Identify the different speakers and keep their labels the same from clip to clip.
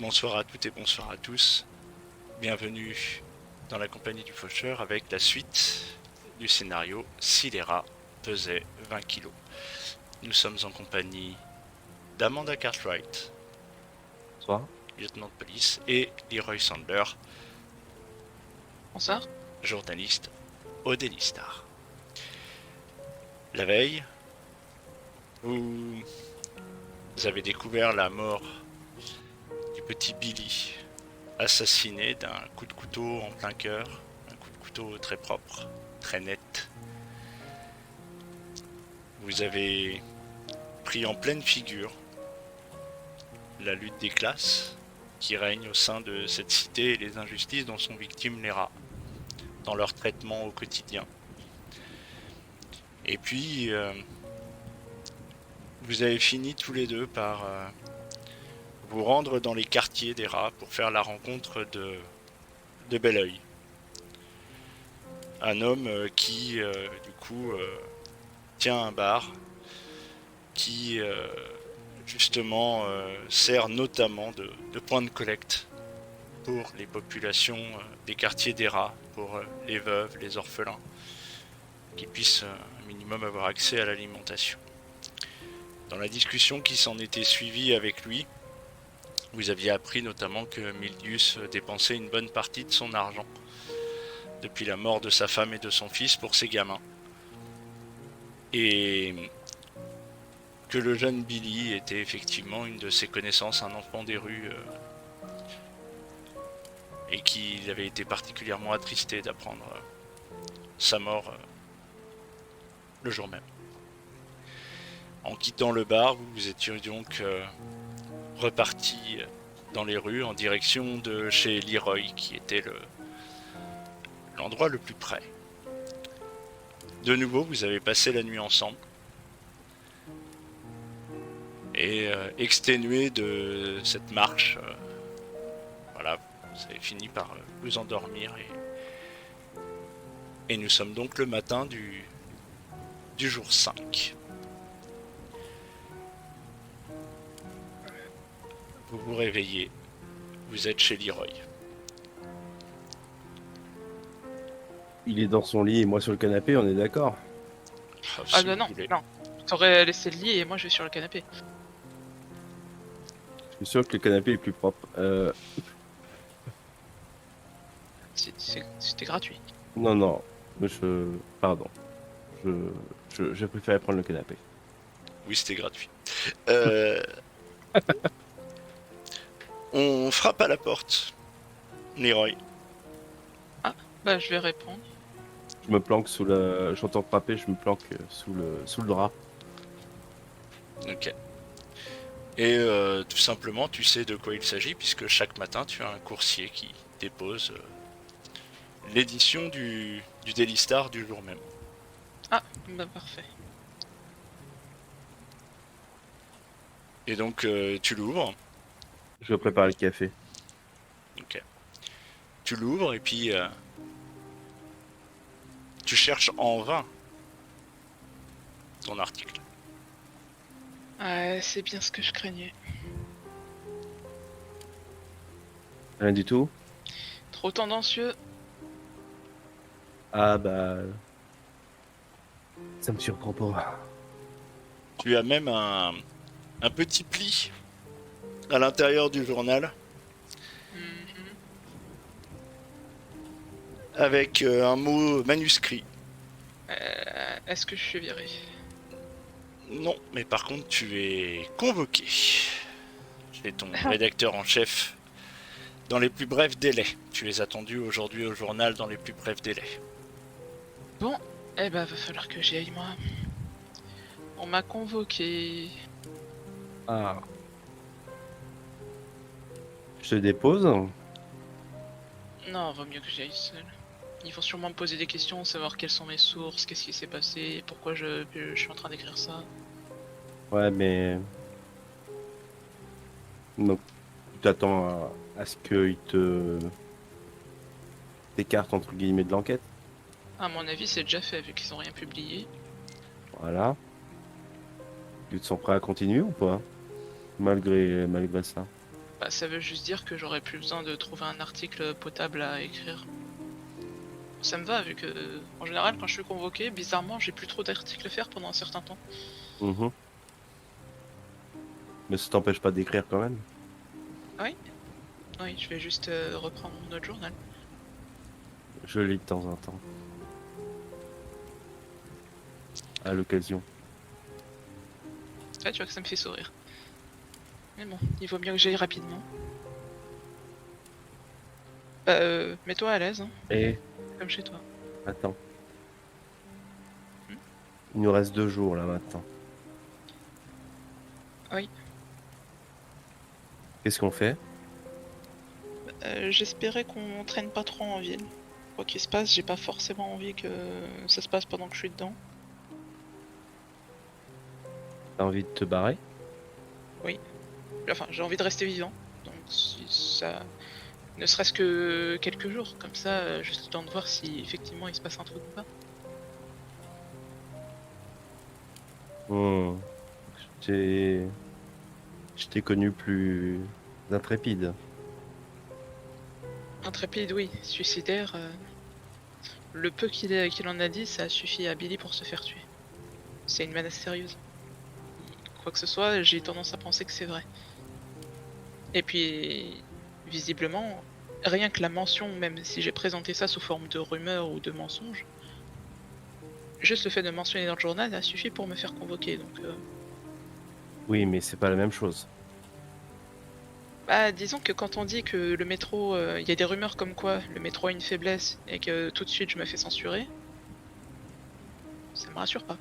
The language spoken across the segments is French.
Speaker 1: Bonsoir à toutes et bonsoir à tous. Bienvenue dans la compagnie du Faucheur avec la suite du scénario Si les rats pesaient 20 kilos. Nous sommes en compagnie d'Amanda Cartwright,
Speaker 2: Bonsoir.
Speaker 1: lieutenant de police, et Leroy Sandler,
Speaker 3: Bonsoir.
Speaker 1: journaliste au Daily Star. La veille, vous avez découvert la mort du petit Billy, assassiné d'un coup de couteau en plein cœur, un coup de couteau très propre, très net. Vous avez pris en pleine figure la lutte des classes qui règne au sein de cette cité et les injustices dont sont victimes les rats dans leur traitement au quotidien. Et puis, vous avez fini tous les deux par vous rendre dans les quartiers des rats pour faire la rencontre de Belleuil. Un homme qui, tient un bar qui, justement, sert notamment de point de collecte pour les populations des quartiers des rats, pour les veuves, les orphelins, qui puissent un minimum avoir accès à l'alimentation. Dans la discussion qui s'en était suivie avec lui, vous aviez appris notamment que Milius dépensait une bonne partie de son argent depuis la mort de sa femme et de son fils pour ses gamins. Et que le jeune Billy était effectivement une de ses connaissances, un enfant des rues, et qu'il avait été particulièrement attristé d'apprendre sa mort le jour même. En quittant le bar, vous étiez donc reparti dans les rues en direction de chez Leroy, qui était l'endroit le plus près. De nouveau, vous avez passé la nuit ensemble. Et exténué de cette marche, voilà, vous avez fini par vous endormir. Et nous sommes donc le matin du jour 5. Vous vous réveillez, vous êtes chez Leroy.
Speaker 2: Il est dans son lit et moi sur le canapé, on est d'accord?
Speaker 3: Ah bah non, non. T'aurais laissé le lit et moi je vais sur le canapé.
Speaker 2: Je suis sûr que le canapé est plus propre.
Speaker 3: C'était gratuit.
Speaker 2: Non, non. Pardon. Je préférais prendre le canapé.
Speaker 1: Oui, c'était gratuit. On frappe à la porte. Leroy.
Speaker 3: Bah je vais répondre.
Speaker 2: Je me planque sous la. J'entends frapper, je me planque sous le drap.
Speaker 1: Ok. Et tout simplement, tu sais de quoi il s'agit, puisque chaque matin, tu as un coursier qui dépose l'édition du Daily Star du jour même.
Speaker 3: Ah bah parfait.
Speaker 1: Et donc, tu l'ouvres.
Speaker 2: Je prépare le café.
Speaker 1: Ok. Tu l'ouvres et puis tu cherches en vain ton article.
Speaker 3: Ouais, c'est bien ce que je craignais.
Speaker 2: Rien du tout?
Speaker 3: Trop tendancieux.
Speaker 2: Ah bah. Ça me surprend pas.
Speaker 1: Tu as même un petit pli à l'intérieur du journal
Speaker 3: Mhm.
Speaker 1: avec un mot manuscrit.
Speaker 3: Est-ce que je suis viré?
Speaker 1: Non, mais par contre, tu es convoqué chez ton rédacteur en chef dans les plus brefs délais. Tu es attendu aujourd'hui au journal dans les plus brefs délais.
Speaker 3: Bon, eh bah va falloir que j'y aille moi. On m'a convoqué.
Speaker 2: Ah. Je te dépose.
Speaker 3: Non, vaut mieux que j'y aille seul. Ils vont sûrement me poser des questions, savoir quelles sont mes sources, qu'est-ce qui s'est passé, pourquoi je suis en train d'écrire ça.
Speaker 2: Ouais, mais. Donc, tu t'attends à ce qu'ils t'écartent entre guillemets de l'enquête.
Speaker 3: À mon avis, c'est déjà fait vu qu'ils ont rien publié.
Speaker 2: Voilà. Ils sont prêts à continuer ou pas? Malgré ça.
Speaker 3: Bah, ça veut juste dire que j'aurais plus besoin de trouver un article potable à écrire. Ça me va, vu que, en général, quand je suis convoqué, bizarrement, j'ai plus trop d'articles à faire pendant un certain temps.
Speaker 2: Mhm. Mais ça t'empêche pas d'écrire quand même.
Speaker 3: Ah oui? Oui, je vais juste reprendre mon autre journal.
Speaker 2: Je lis de temps en temps, à l'occasion.
Speaker 3: Ouais, tu vois que ça me fait sourire. Mais bon, il vaut mieux que j'aille rapidement. Bah, mets-toi à l'aise, hein,
Speaker 2: Et
Speaker 3: comme chez toi.
Speaker 2: attends,
Speaker 3: Hmm.
Speaker 2: il nous reste 2 jours là maintenant.
Speaker 3: Oui.
Speaker 2: Qu'est-ce qu'on fait?
Speaker 3: J'espérais qu'on traîne pas trop en ville. Quoi qu'il se passe, j'ai pas forcément envie que ça se passe pendant que je suis dedans.
Speaker 2: T'as envie de te barrer?
Speaker 3: Oui. Enfin, j'ai envie de rester vivant. Donc, si ça. Ne serait-ce que quelques jours, comme ça, juste le temps de voir si effectivement il se passe un truc ou pas.
Speaker 2: Hmm. J'ai- Je t'ai connu plus intrépide.
Speaker 3: Intrépide, oui. Suicidaire, le peu qu'il en a dit, ça a suffi à Billy pour se faire tuer. C'est une menace sérieuse. Quoi que ce soit, j'ai tendance à penser que c'est vrai. Et puis, visiblement, rien que la mention, même si j'ai présenté ça sous forme de rumeur ou de mensonge, juste le fait de mentionner dans le journal a suffi pour me faire convoquer. Donc,
Speaker 2: Oui, mais c'est pas la même chose.
Speaker 3: bah, disons que quand on dit que le métro, il y a des rumeurs comme quoi le métro a une faiblesse et que tout de suite je me fais censurer, ça me rassure pas.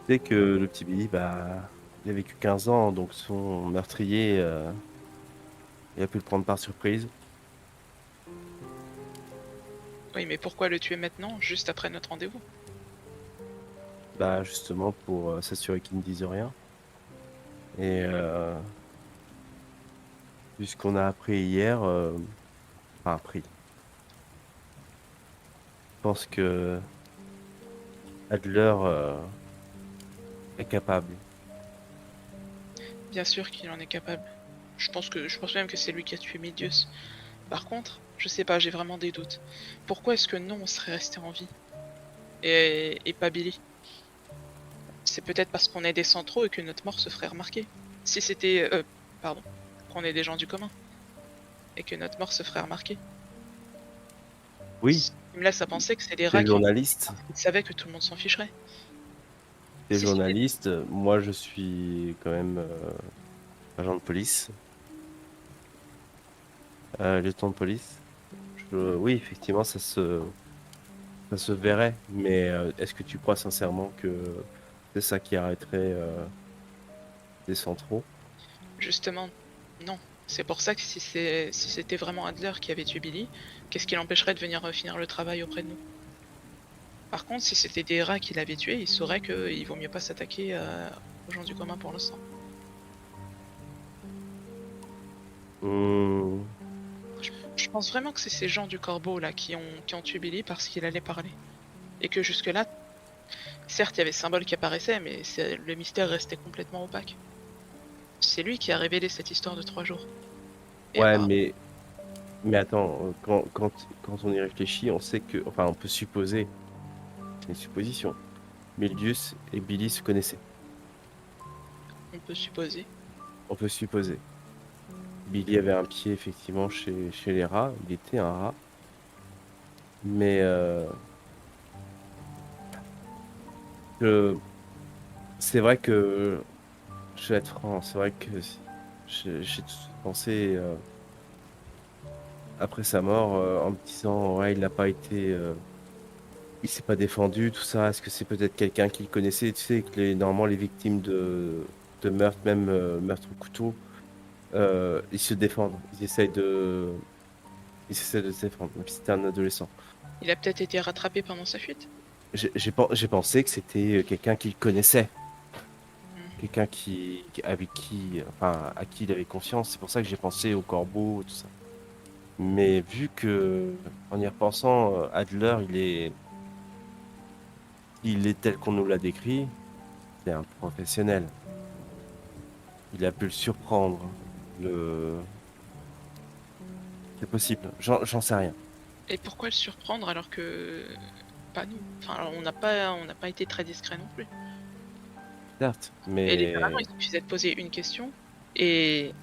Speaker 2: Tu sais que le petit Billy, bah, il a vécu 15 ans, donc son meurtrier, il a pu le prendre par surprise.
Speaker 3: Oui, mais pourquoi le tuer maintenant, juste après notre rendez-vous?
Speaker 2: Bah, justement pour s'assurer qu'il ne dise rien. Et puisqu'on a appris hier, enfin appris, je pense que Adler est capable.
Speaker 3: Bien sûr qu'il en est capable. Je pense même que c'est lui qui a tué Medius. Par contre, je sais pas, j'ai vraiment des doutes. Pourquoi est-ce que non, on serait resté en vie? Et pas Billy? C'est peut-être parce qu'on est des centraux et que notre mort se ferait remarquer. Si c'était... pardon. Qu'on est des gens du commun. Et que notre mort se ferait remarquer.
Speaker 2: Oui,
Speaker 3: Ce qui me laisse à penser que c'est des rats
Speaker 2: t'es
Speaker 3: qui ont...
Speaker 2: journaliste.
Speaker 3: Ils savaient que tout le monde s'en ficherait.
Speaker 2: T'es
Speaker 3: Si c'était...
Speaker 2: journaliste. Moi, je suis quand même agent de police, lieutenant de police. Oui, effectivement, ça se verrait. Mais est-ce que tu crois sincèrement que c'est ça qui arrêterait des centraux?
Speaker 3: Justement, non. C'est pour ça que si c'était vraiment Adler qui avait tué Billy, qu'est-ce qui l'empêcherait de venir finir le travail auprès de nous? Par contre, si c'était des rats qui l'avaient tué, ils sauraient qu'il vaut mieux pas s'attaquer aux gens du commun pour l'instant.
Speaker 2: Hmm,
Speaker 3: Je pense vraiment que c'est ces gens du corbeau là qui ont tué Billy parce qu'il allait parler. Et que jusque-là, certes, il y avait Symbole qui apparaissait, mais le mystère restait complètement opaque. C'est lui qui a révélé cette histoire de 3 jours. Et
Speaker 2: ouais,
Speaker 3: apparemment,
Speaker 2: mais attends, quand on y réfléchit, on sait que, enfin, on peut supposer, c'est une supposition, Mildius et Billy se connaissaient.
Speaker 3: on peut supposer.
Speaker 2: On peut supposer. Billy avait un pied effectivement chez les rats, il était un rat, mais je- c'est vrai que, je vais être franc, c'est vrai que j'ai tout de suite pensé après sa mort en me disant, ouais, il n'a pas été, il s'est pas défendu, tout ça. Est-ce que c'est peut-être quelqu'un qu'il connaissait? Tu sais que normalement les victimes de meurtre, même meurtre au couteau, ils se défendent, ils essaient de se défendre, même si c'était un adolescent.
Speaker 3: Il a peut-être été rattrapé pendant sa fuite.
Speaker 2: J'ai pensé que c'était quelqu'un qu'il connaissait,
Speaker 3: Hmm.
Speaker 2: quelqu'un avec qui, enfin, à qui il avait confiance. C'est pour ça que j'ai pensé au corbeau, tout ça. Mais vu que, en y repensant, Adler, il est tel qu'on nous l'a décrit, c'est un professionnel. Il a pu le surprendre. Le... C'est possible. J'en sais rien.
Speaker 3: Et pourquoi le surprendre alors que pas nous? Enfin, alors, on n'a pas été très discret non plus.
Speaker 2: Certes,
Speaker 3: Et littéralement,
Speaker 2: mais
Speaker 3: il suffisait de poser une question et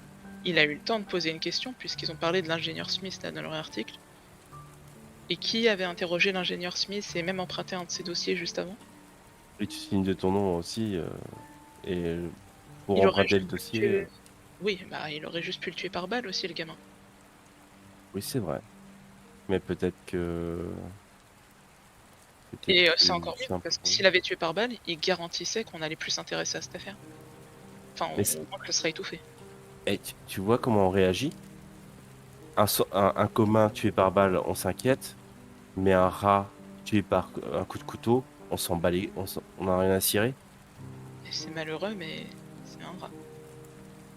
Speaker 3: il a eu le temps de poser une question puisqu'ils ont parlé de l'ingénieur Smith là dans leur article. Et qui avait interrogé l'ingénieur Smith et même emprunté un de ses dossiers juste avant?
Speaker 2: oui, tu signes de ton nom aussi. Et pour
Speaker 3: Il aurait
Speaker 2: emprunter
Speaker 3: juste
Speaker 2: le
Speaker 3: pu le
Speaker 2: dossier,
Speaker 3: tuer. Oui, bah il aurait juste pu le tuer par balle aussi, le gamin.
Speaker 2: oui, c'est vrai. Mais peut-être que c'était
Speaker 3: Et c'est
Speaker 2: plus
Speaker 3: encore mieux
Speaker 2: simple
Speaker 3: parce que
Speaker 2: pour lui.
Speaker 3: s'il avait tué par balle, il garantissait qu'on allait plus s'intéresser à cette affaire. Enfin,
Speaker 2: Mais
Speaker 3: au moins que ce serait étouffé.
Speaker 2: tu vois comment on réagit? Un commun tué par balle, on s'inquiète. Mais un rat tué par un coup de couteau, on s'en bat on a rien à cirer.
Speaker 3: Et c'est malheureux, mais c'est un rat.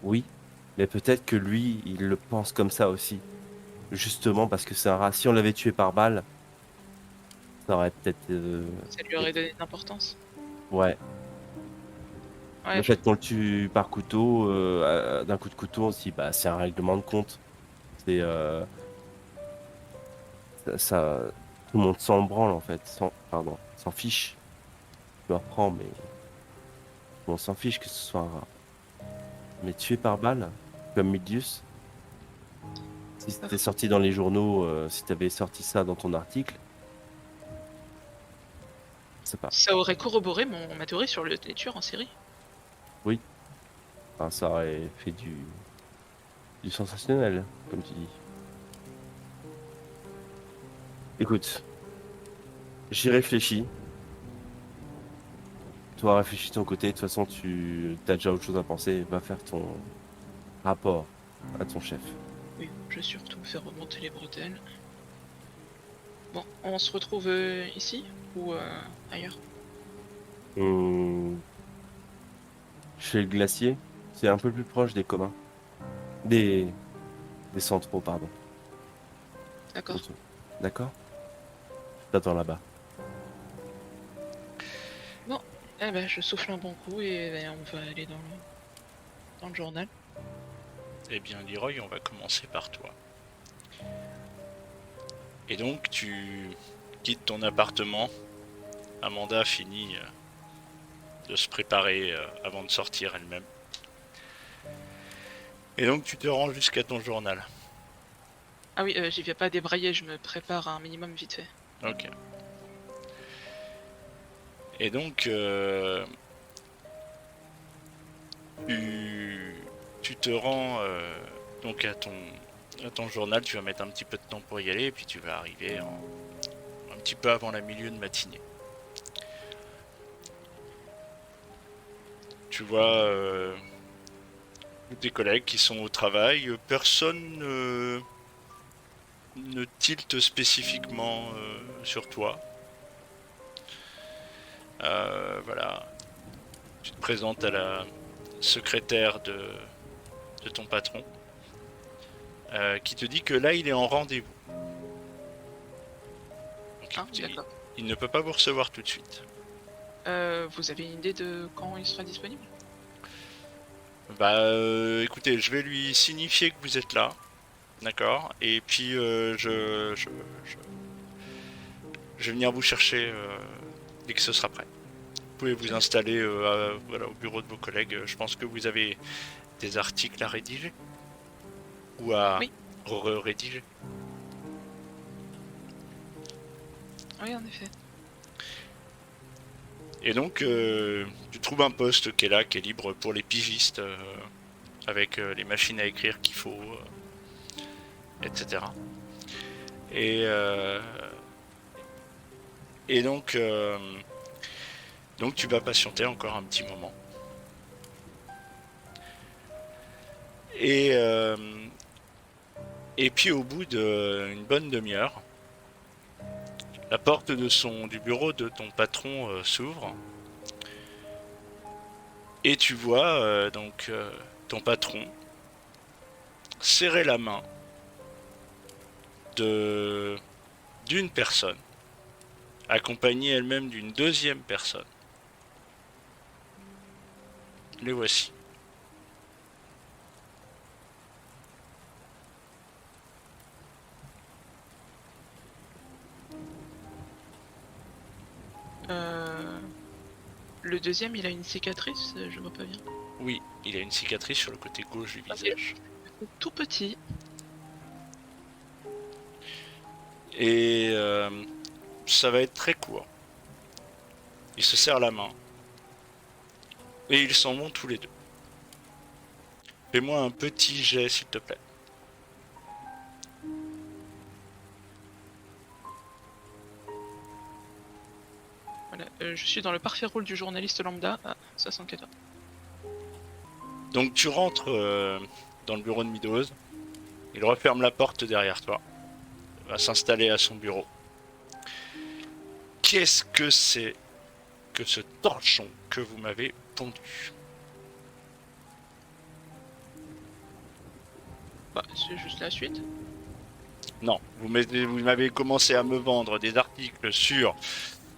Speaker 2: Oui, mais peut-être que lui, il le pense comme ça aussi. Justement parce que c'est un rat. Si on l'avait tué par balle, ça aurait peut-être
Speaker 3: Ça lui aurait donné de l'importance.
Speaker 2: ouais.
Speaker 3: Ouais,
Speaker 2: Le
Speaker 3: je
Speaker 2: fait qu'on le tue par couteau, d'un coup de couteau, on se dit bah c'est un règlement de compte. C'est tout le monde s'en branle en fait, pardon, s'en fiche. Je me reprends, mais on s'en fiche que ce soit un rat. Mais tué par balle, comme Milius, si
Speaker 3: pas
Speaker 2: c'était
Speaker 3: fou.
Speaker 2: sorti dans les journaux, si t'avais sorti ça dans ton article, je sais pas.
Speaker 3: Ça aurait corroboré ma théorie sur les tueurs en série.
Speaker 2: Oui, enfin, ça aurait fait du sensationnel, comme tu dis. Écoute, j'y réfléchis. Toi, réfléchis de ton côté. De toute façon, tu as déjà autre chose à penser. Va faire ton rapport à ton chef.
Speaker 3: Oui, je vais surtout faire remonter les bretelles. Bon, on se retrouve ici ou ailleurs?
Speaker 2: Hum, Chez le glacier, c'est un peu plus proche des communs. Des, des centraux, pardon.
Speaker 3: D'accord.
Speaker 2: D'accord? Je t'attends là-bas.
Speaker 3: Bon, eh ben, je souffle un bon coup et ben, on va aller dans le journal.
Speaker 1: Eh bien, Leroy, on va commencer par toi. Et donc, tu quittes ton appartement. Amanda finit de se préparer avant de sortir elle-même. Et donc, tu te rends jusqu'à ton journal.
Speaker 3: Ah oui, j'y vais pas débrailler, je me prépare un minimum vite fait.
Speaker 1: Ok. Et donc, tu te rends donc à ton journal. Tu vas mettre un petit peu de temps pour y aller. Et puis, tu vas arriver un petit peu avant la milieu de matinée. Tu vois tes collègues qui sont au travail. Personne ne tilte spécifiquement sur toi. Voilà. Tu te présentes à la secrétaire de ton patron qui te dit que là il est en rendez-vous. Donc,
Speaker 3: Hein,
Speaker 1: écoutez,
Speaker 3: d'accord.
Speaker 1: il ne peut pas vous recevoir tout de suite.
Speaker 3: Vous avez une idée de quand il sera disponible?
Speaker 1: Bah écoutez, je vais lui signifier que vous êtes là. D'accord. Et puis je vais venir vous chercher dès que ce sera prêt. Vous pouvez vous
Speaker 3: Très bien.
Speaker 1: installer voilà, au bureau de vos collègues. Je pense que vous avez des articles à rédiger ou à
Speaker 3: Oui,
Speaker 1: rédiger.
Speaker 3: oui, en effet.
Speaker 1: Et donc, tu trouves un poste qui est là, qui est libre pour les pigistes, avec les machines à écrire qu'il faut, etc. Et, euh, et donc, tu vas patienter encore un petit moment. Et, euh, et puis, au bout d'une bonne demi-heure, la porte du bureau de ton patron s'ouvre. Et tu vois ton patron serrer la main de d'une personne, accompagnée elle-même d'une deuxième personne. Les voici.
Speaker 3: Le deuxième, il a une cicatrice, je vois pas bien.
Speaker 1: Oui, il a une cicatrice sur le côté gauche du
Speaker 3: Ok.
Speaker 1: visage.
Speaker 3: Tout petit.
Speaker 1: Et ça va être très court. Il se serre la main. Et ils s'en vont tous les deux. Fais-moi un petit jet, s'il te plaît.
Speaker 3: Voilà. Je suis dans le parfait rôle du journaliste lambda à 64.
Speaker 1: Donc tu rentres dans le bureau de Meadows. Il referme la porte derrière toi. Il va s'installer à son bureau. Qu'est-ce que c'est que ce torchon que vous m'avez pondu?
Speaker 3: Bah, c'est juste la suite.
Speaker 1: Non, vous m'avez commencé à me vendre des articles sur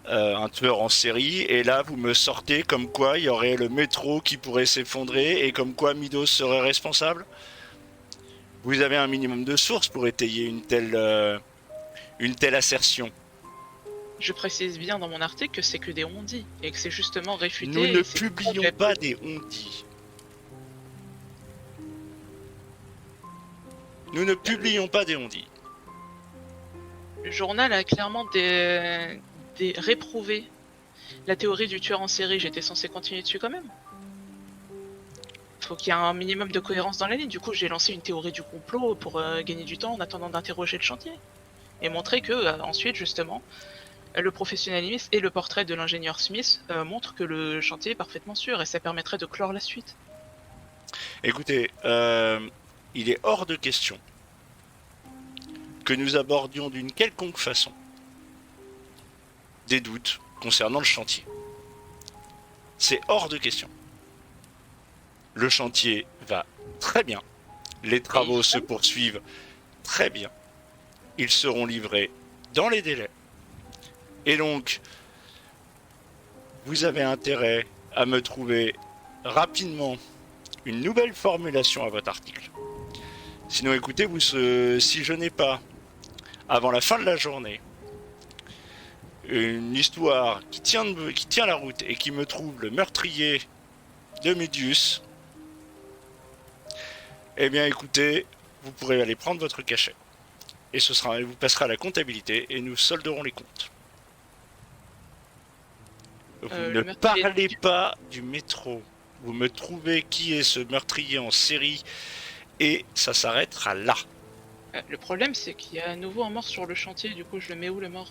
Speaker 1: un tueur en série, et là vous me sortez comme quoi il y aurait le métro qui pourrait s'effondrer et comme quoi Midos serait responsable. Vous avez un minimum de sources pour étayer une telle assertion.
Speaker 3: Je précise bien dans mon article que c'est que des on-dit et que c'est justement réfuté.
Speaker 1: Nous ne
Speaker 3: et c'est
Speaker 1: publions
Speaker 3: complètement-
Speaker 1: pas des on-dit. Nous ne publions pas des on-dit.
Speaker 3: Le journal a clairement des réprouvé la théorie du tueur en série. J'étais censé continuer dessus quand même. Faut qu'il y ait un minimum de cohérence dans la ligne. Du coup, j'ai lancé une théorie du complot pour gagner du temps en attendant d'interroger le chantier et montrer que ensuite, justement, le professionnalisme et le portrait de l'ingénieur Smith montrent que le chantier est parfaitement sûr et ça permettrait de clore la suite.
Speaker 1: Écoutez, il est hors de question que nous abordions d'une quelconque façon des doutes concernant le chantier. C'est hors de question. Le chantier va très bien. Les travaux se poursuivent très bien. Ils seront livrés dans les délais. Et donc, vous avez intérêt à me trouver rapidement une nouvelle formulation à votre article. Sinon, écoutez, si je n'ai pas, avant la fin de la journée, une histoire qui tient la route et qui me trouve le meurtrier de Médius, eh bien écoutez, vous pourrez aller prendre votre cachet. Et vous passerez à la comptabilité et nous solderons les comptes. Vous ne parlez pas du métro. Vous me trouvez qui est ce meurtrier en série et ça s'arrêtera là.
Speaker 3: Le problème, c'est qu'il y a à nouveau un mort sur le chantier. Du coup, je le mets où, le mort?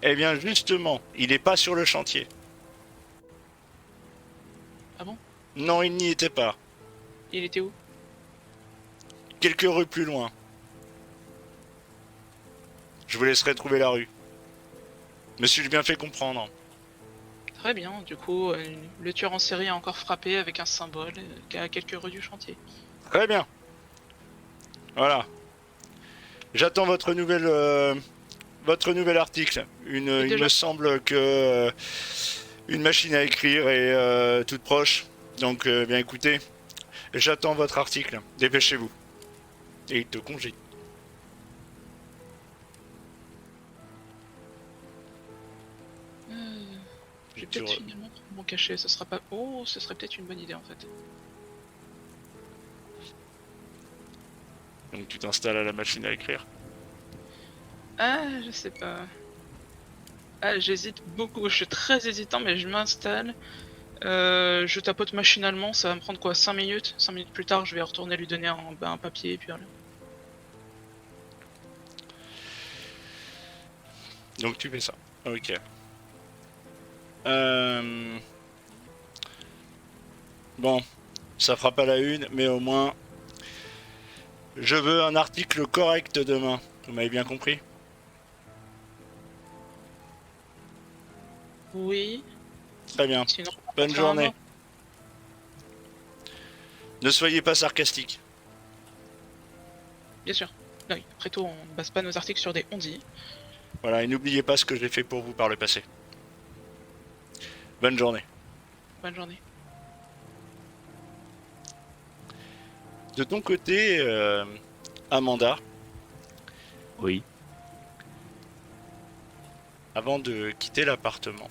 Speaker 1: Eh bien justement, il n'est pas sur le chantier.
Speaker 3: Ah bon?
Speaker 1: Non, il n'y était pas.
Speaker 3: Il était où?
Speaker 1: Quelques rues plus loin. Je vous laisserai trouver la rue. Me suis-je bien fait comprendre?
Speaker 3: Très bien, du coup, le tueur en série a encore frappé avec un symbole à quelques rues du chantier.
Speaker 1: Très bien. Voilà. J'attends votre nouvel article. Il me semble que une machine à écrire est toute proche. Donc, bien écoutez, j'attends votre article. Dépêchez-vous. Et il te congédie.
Speaker 3: Je vais peut-être finalement prendre mon cachet, ce sera pas... Oh, ce serait peut-être une bonne idée en fait.
Speaker 1: Donc tu t'installes à la machine à écrire.
Speaker 3: Ah, je sais pas. Ah, j'hésite beaucoup, je suis très hésitant mais je m'installe. Je tapote machinalement, ça va me prendre quoi, 5 minutes? 5 minutes plus tard, je vais retourner lui donner un papier et puis voilà.
Speaker 1: Donc tu fais ça. Ok. Bon, ça fera pas la une, mais au moins, je veux un article correct demain. Vous m'avez bien compris?
Speaker 3: Oui.
Speaker 1: Très bien.
Speaker 3: Sinon,
Speaker 1: Bonne journée. Ne soyez pas sarcastique.
Speaker 3: Bien sûr. Oui, après tout, on ne base pas nos articles sur des on-dit.
Speaker 1: Voilà, et n'oubliez pas ce que j'ai fait pour vous par le passé. Bonne journée.
Speaker 3: Bonne journée.
Speaker 1: De ton côté, Amanda,
Speaker 2: Oui.
Speaker 1: avant de quitter l'appartement,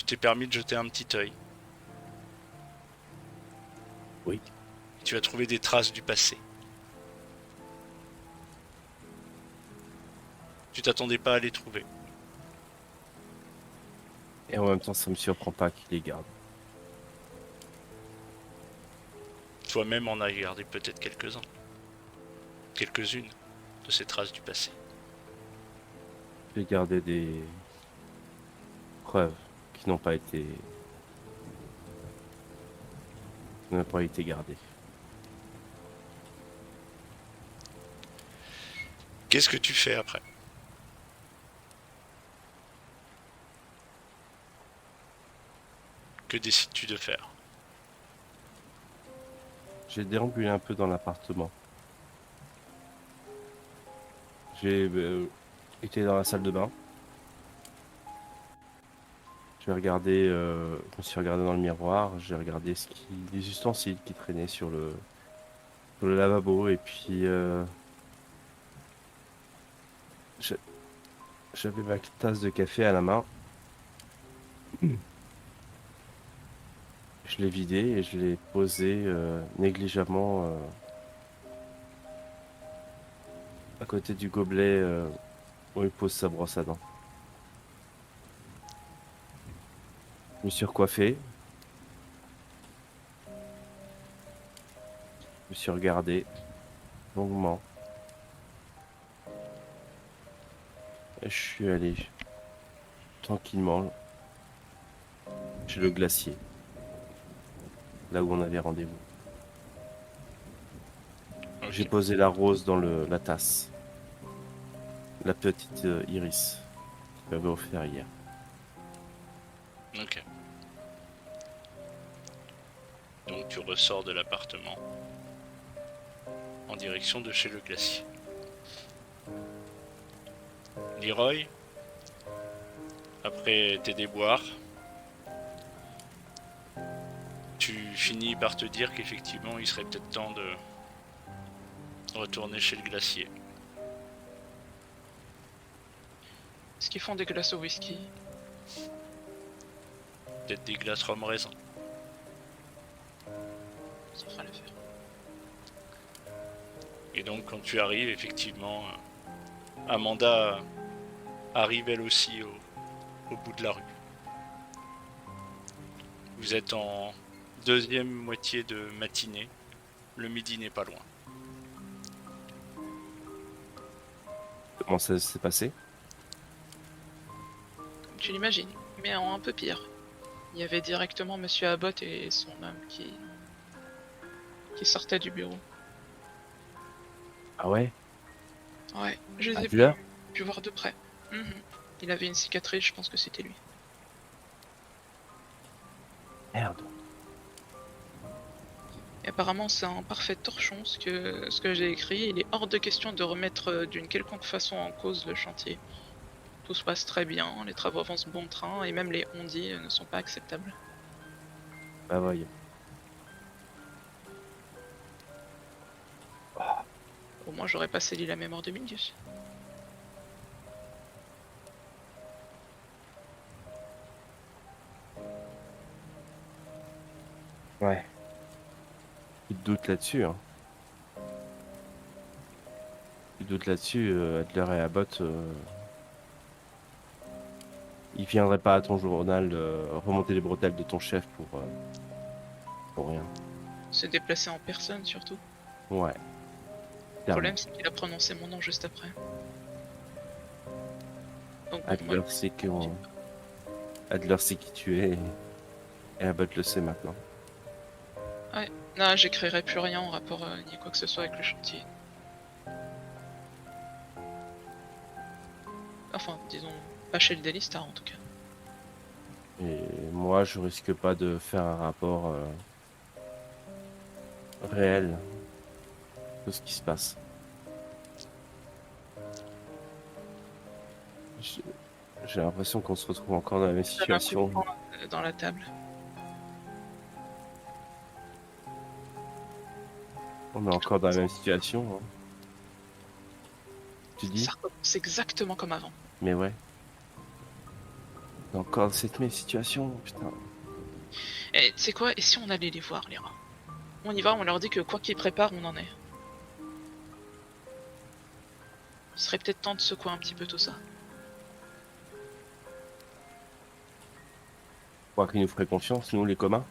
Speaker 1: t'ai permis de jeter un petit œil.
Speaker 2: Oui.
Speaker 1: Tu as trouvé des traces du passé. Tu t'attendais pas à les trouver.
Speaker 2: Et en même temps, ça me surprend pas qu'il les garde.
Speaker 1: Toi-même en as gardé peut-être quelques-uns. Quelques-unes de ces traces du passé.
Speaker 2: J'ai gardé des preuves qui n'ont pas été gardées.
Speaker 1: Qu'est-ce que tu fais après? Que décides-tu de faire?
Speaker 2: J'ai déambulé un peu dans l'appartement. J'ai été dans la salle de bain. Je me suis regardé dans le miroir, j'ai regardé les ustensiles qui traînaient sur le lavabo et puis j'a- j'avais ma tasse de café à la main. Je l'ai vidée et je l'ai posée négligemment à côté du gobelet où il pose sa brosse à dents. Je me suis recoiffé, je me suis regardé longuement et je suis allé tranquillement chez le glacier, là où on avait rendez-vous. J'ai
Speaker 1: Ok.
Speaker 2: posé la rose dans la tasse, la petite iris qu'il m'avait offert hier.
Speaker 1: Ok. Donc tu ressors de l'appartement en direction de chez le glacier. Leroy, après tes déboires, tu finis par te dire qu'effectivement il serait peut-être temps de retourner chez le glacier.
Speaker 3: Est-ce qu'ils font des glaces au whisky?
Speaker 1: Peut-être des glaces rhum raisin.
Speaker 3: Ça fera l'affaire.
Speaker 1: Et donc quand tu arrives, effectivement, Amanda arrive elle aussi au bout de la rue. Vous êtes en deuxième moitié de matinée. Le midi n'est pas loin.
Speaker 2: Comment ça s'est passé?
Speaker 3: Comme tu l'imagines, mais en un peu pire. Il y avait directement Monsieur Abbott et son homme qui sortaient du bureau.
Speaker 2: Ah ouais?
Speaker 3: Ouais, je les ai
Speaker 2: Adler?
Speaker 3: pu voir de près. Mhm. Il avait une cicatrice, je pense que c'était lui.
Speaker 2: Merde.
Speaker 3: Et apparemment, c'est un parfait torchon ce que j'ai écrit. Il est hors de question de remettre d'une quelconque façon en cause le chantier. Tout se passe très bien, les travaux avancent bon train et même les ondits ne sont pas acceptables.
Speaker 2: Bah voyons.
Speaker 3: Au moins, j'aurais pas scellé la mémoire de Mingus.
Speaker 2: Ouais. Plus de doute là-dessus, hein. Plus de doute là-dessus, Adler et Abbott, ils viendraient pas à ton journal remonter les bretelles de ton chef pour rien.
Speaker 3: Se déplacer en personne surtout.
Speaker 2: Ouais,
Speaker 3: Le
Speaker 2: clairement.
Speaker 3: problème, c'est qu'il a prononcé mon nom juste après. Donc bon,
Speaker 2: Adler sait Adler sait qui tu es et Abbott le sait maintenant.
Speaker 3: non, j'écrirai plus rien en rapport ni quoi que ce soit avec le chantier. Enfin, disons, pas chez le Daily Star en tout cas.
Speaker 2: Et moi, je risque pas de faire un rapport réel de ce qui se passe. J'ai j'ai l'impression qu'on se retrouve encore dans la même
Speaker 3: Je donne un coup de
Speaker 2: situation.
Speaker 3: poing dans la table.
Speaker 2: On est encore dans la même situation, hein. Tu dis?
Speaker 3: Ça recommence exactement comme avant.
Speaker 2: Mais ouais. Encore cette même situation, putain.
Speaker 3: Et tu sais quoi? Et si on allait les voir, les rats? On y va, on leur dit que quoi qu'ils préparent, on en est. Il serait peut-être temps de secouer un petit peu tout ça.
Speaker 2: Croire qu'ils nous feraient confiance, nous les communs.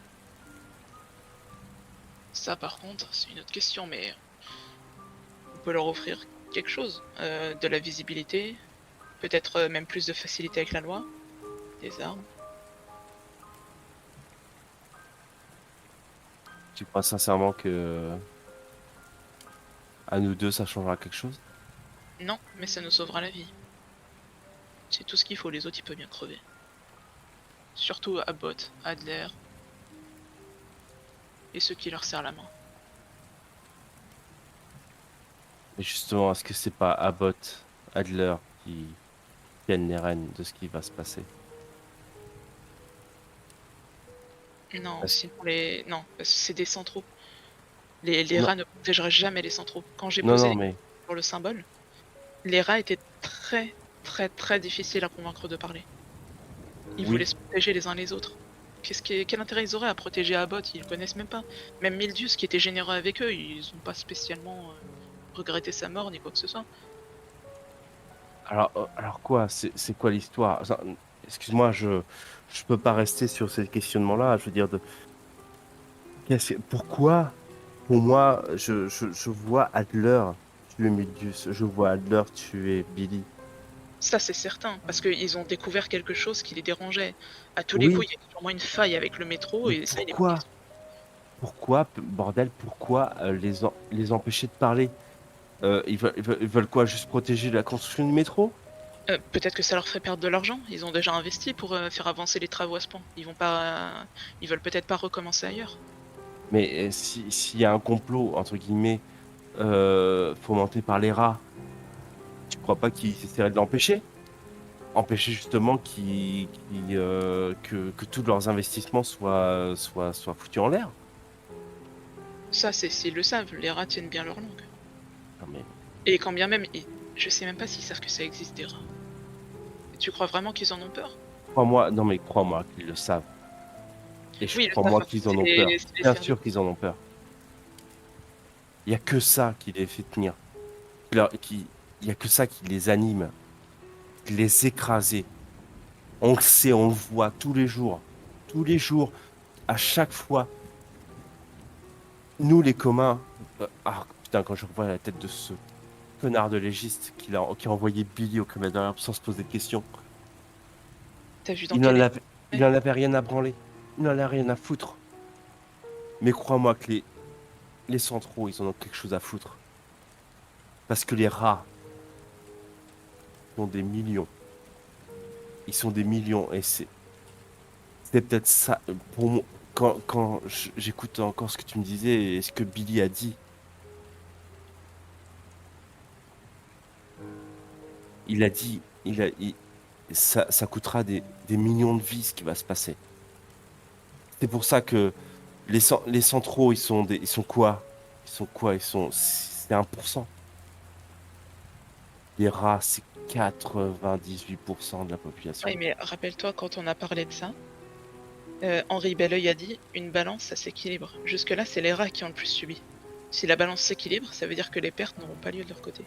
Speaker 3: Ça, par contre, c'est une autre question, mais on peut leur offrir quelque chose. De la visibilité, peut-être même plus de facilité avec la loi, des armes.
Speaker 2: Tu crois sincèrement que à nous deux ça changera quelque chose?
Speaker 3: Non, mais ça nous sauvera la vie. C'est tout ce qu'il faut, les autres ils peuvent bien crever. Surtout Abbott, Adler et ceux qui leur serrent la main.
Speaker 2: Mais justement, est-ce que c'est pas Abbott, Adler qui tiennent les rênes de ce qui va se passer?
Speaker 3: Non,
Speaker 2: Parce-
Speaker 3: sinon les. Non, parce que c'est des centraux. Les
Speaker 2: Non,
Speaker 3: rats ne protégeraient jamais les centraux. Quand j'ai
Speaker 2: non,
Speaker 3: posé
Speaker 2: non,
Speaker 3: les
Speaker 2: mais
Speaker 3: sur le symbole, les rats étaient très très très difficiles à convaincre de parler. Ils voulaient
Speaker 2: oui.
Speaker 3: se protéger les uns les autres. Quel intérêt ils auraient à protéger Abbott? Ils le connaissent même pas. Même Mildius qui était généreux avec eux, ils ont pas spécialement regretté sa mort ni quoi que ce soit.
Speaker 2: Alors quoi? C'est quoi l'histoire? Enfin, excuse-moi, je peux pas rester sur ces questionnements-là. Je veux dire, pourquoi? Pour moi, je vois Adler tuer Mildius, je vois Adler tuer Billy.
Speaker 3: Ça c'est certain, parce qu'ils ont découvert quelque chose qui les dérangeait. À tous les
Speaker 2: Oui,
Speaker 3: coups, il y a sûrement une faille avec le métro
Speaker 2: mais
Speaker 3: et ça il est pas
Speaker 2: pourquoi?
Speaker 3: question.
Speaker 2: Bordel, pourquoi les empêcher de parler? Ils veulent quoi? Juste protéger la construction du métro?
Speaker 3: Peut-être que ça leur ferait perdre de l'argent. Ils ont déjà investi pour faire avancer les travaux à ce point. Ils vont pas, ils veulent peut-être pas recommencer ailleurs.
Speaker 2: Mais s'il y a un complot, entre guillemets, fomenté par les rats, tu crois pas qu'ils essaieraient de l'empêcher? Empêcher justement que tous leurs investissements soient foutus en l'air?
Speaker 3: Ça c'est s'ils le savent. Les rats tiennent bien leur langue.
Speaker 2: Non mais
Speaker 3: Et quand bien même, je sais même pas s'ils savent que ça existe des rats. Tu crois vraiment qu'ils en ont peur?
Speaker 2: crois-moi, non mais crois-moi qu'ils le savent. Et
Speaker 3: Oui, ils le savent
Speaker 2: crois-moi
Speaker 3: parce que
Speaker 2: qu'ils en ont peur.
Speaker 3: c'est les
Speaker 2: Bien
Speaker 3: services.
Speaker 2: sûr qu'ils en ont peur. Il y a que ça qui les fait tenir. Il y a que ça qui les anime, qui les écraser. On le sait, on le voit tous les jours. Tous les jours, à chaque fois. Nous, les communs. Ah, putain, quand je revois la tête de ce connard de légiste qui a envoyé Billy au crématorium sans se poser de questions.
Speaker 3: T'as vu dans
Speaker 2: Il n'en
Speaker 3: quel état?
Speaker 2: avait, il en avait rien à branler. Il n'en a rien à foutre. Mais crois-moi que les centraux, ils en ont quelque chose à foutre. Parce que les rats sont des millions. Ils sont des millions. Et c'est peut-être ça. Pour moi, quand j'écoute encore ce que tu me disais et ce que Billy a dit, il a dit, ça coûtera des millions de vies ce qui va se passer. C'est pour ça que les centraux, ils sont quoi? Ils sont quoi? C'est 1%. Les rats, c'est 98% de la population.
Speaker 3: Oui, mais rappelle-toi quand on a parlé de ça, Henri Belleuil a dit une balance ça s'équilibre. Jusque-là, c'est les rats qui ont le plus subi. Si la balance s'équilibre, ça veut dire que les pertes n'auront pas lieu de leur côté.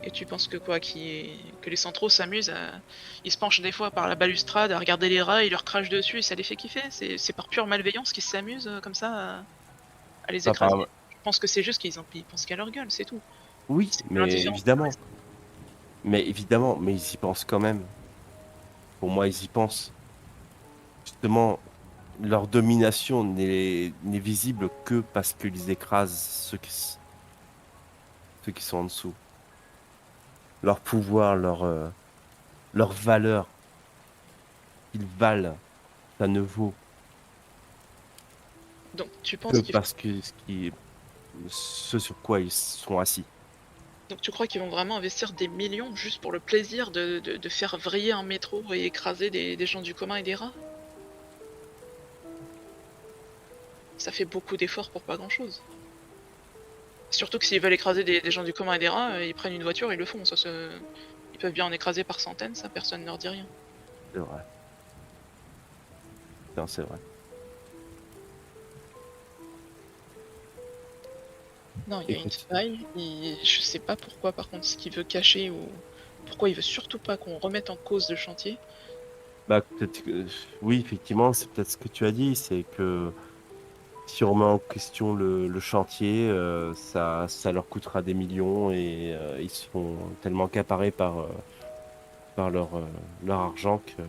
Speaker 3: Et tu penses que quoi, que les centraux s'amusent à... Ils se penchent des fois par la balustrade à regarder les rats, ils leur crachent dessus et ça les fait kiffer? C'est par pure malveillance qu'ils s'amusent comme ça à les
Speaker 2: Pas
Speaker 3: écraser?
Speaker 2: par-
Speaker 3: Je pense que c'est juste ils pensent qu'à leur gueule, c'est tout.
Speaker 2: Oui,
Speaker 3: C'est l'indifférence du reste.
Speaker 2: mais évidemment, mais ils y pensent quand même. Pour moi, ils y pensent. Justement, leur domination n'est visible que parce qu'ils écrasent ceux qui sont en dessous. Leur pouvoir, leur valeur qu'ils valent, ça ne vaut
Speaker 3: Donc tu
Speaker 2: que
Speaker 3: penses qu'ils
Speaker 2: parce que ce sur quoi ils sont assis.
Speaker 3: Donc tu crois qu'ils vont vraiment investir des millions juste pour le plaisir de faire vriller un métro et écraser des gens du commun et des rats? Ça fait beaucoup d'efforts pour pas grand-chose. Surtout que s'ils veulent écraser des gens du commun et des rats, ils prennent une voiture, ils le font. Ils peuvent bien en écraser par centaines, ça personne ne leur dit rien.
Speaker 2: C'est vrai. Non, c'est vrai.
Speaker 3: Non, il y a une
Speaker 2: Écoute,
Speaker 3: faille, je sais pas pourquoi par contre ce qu'il veut cacher ou pourquoi il veut surtout pas qu'on remette en cause le chantier.
Speaker 2: bah peut-être que oui, effectivement, c'est peut-être ce que tu as dit, c'est que si on remet en question le chantier, ça leur coûtera des millions et ils seront tellement accaparés par leur argent que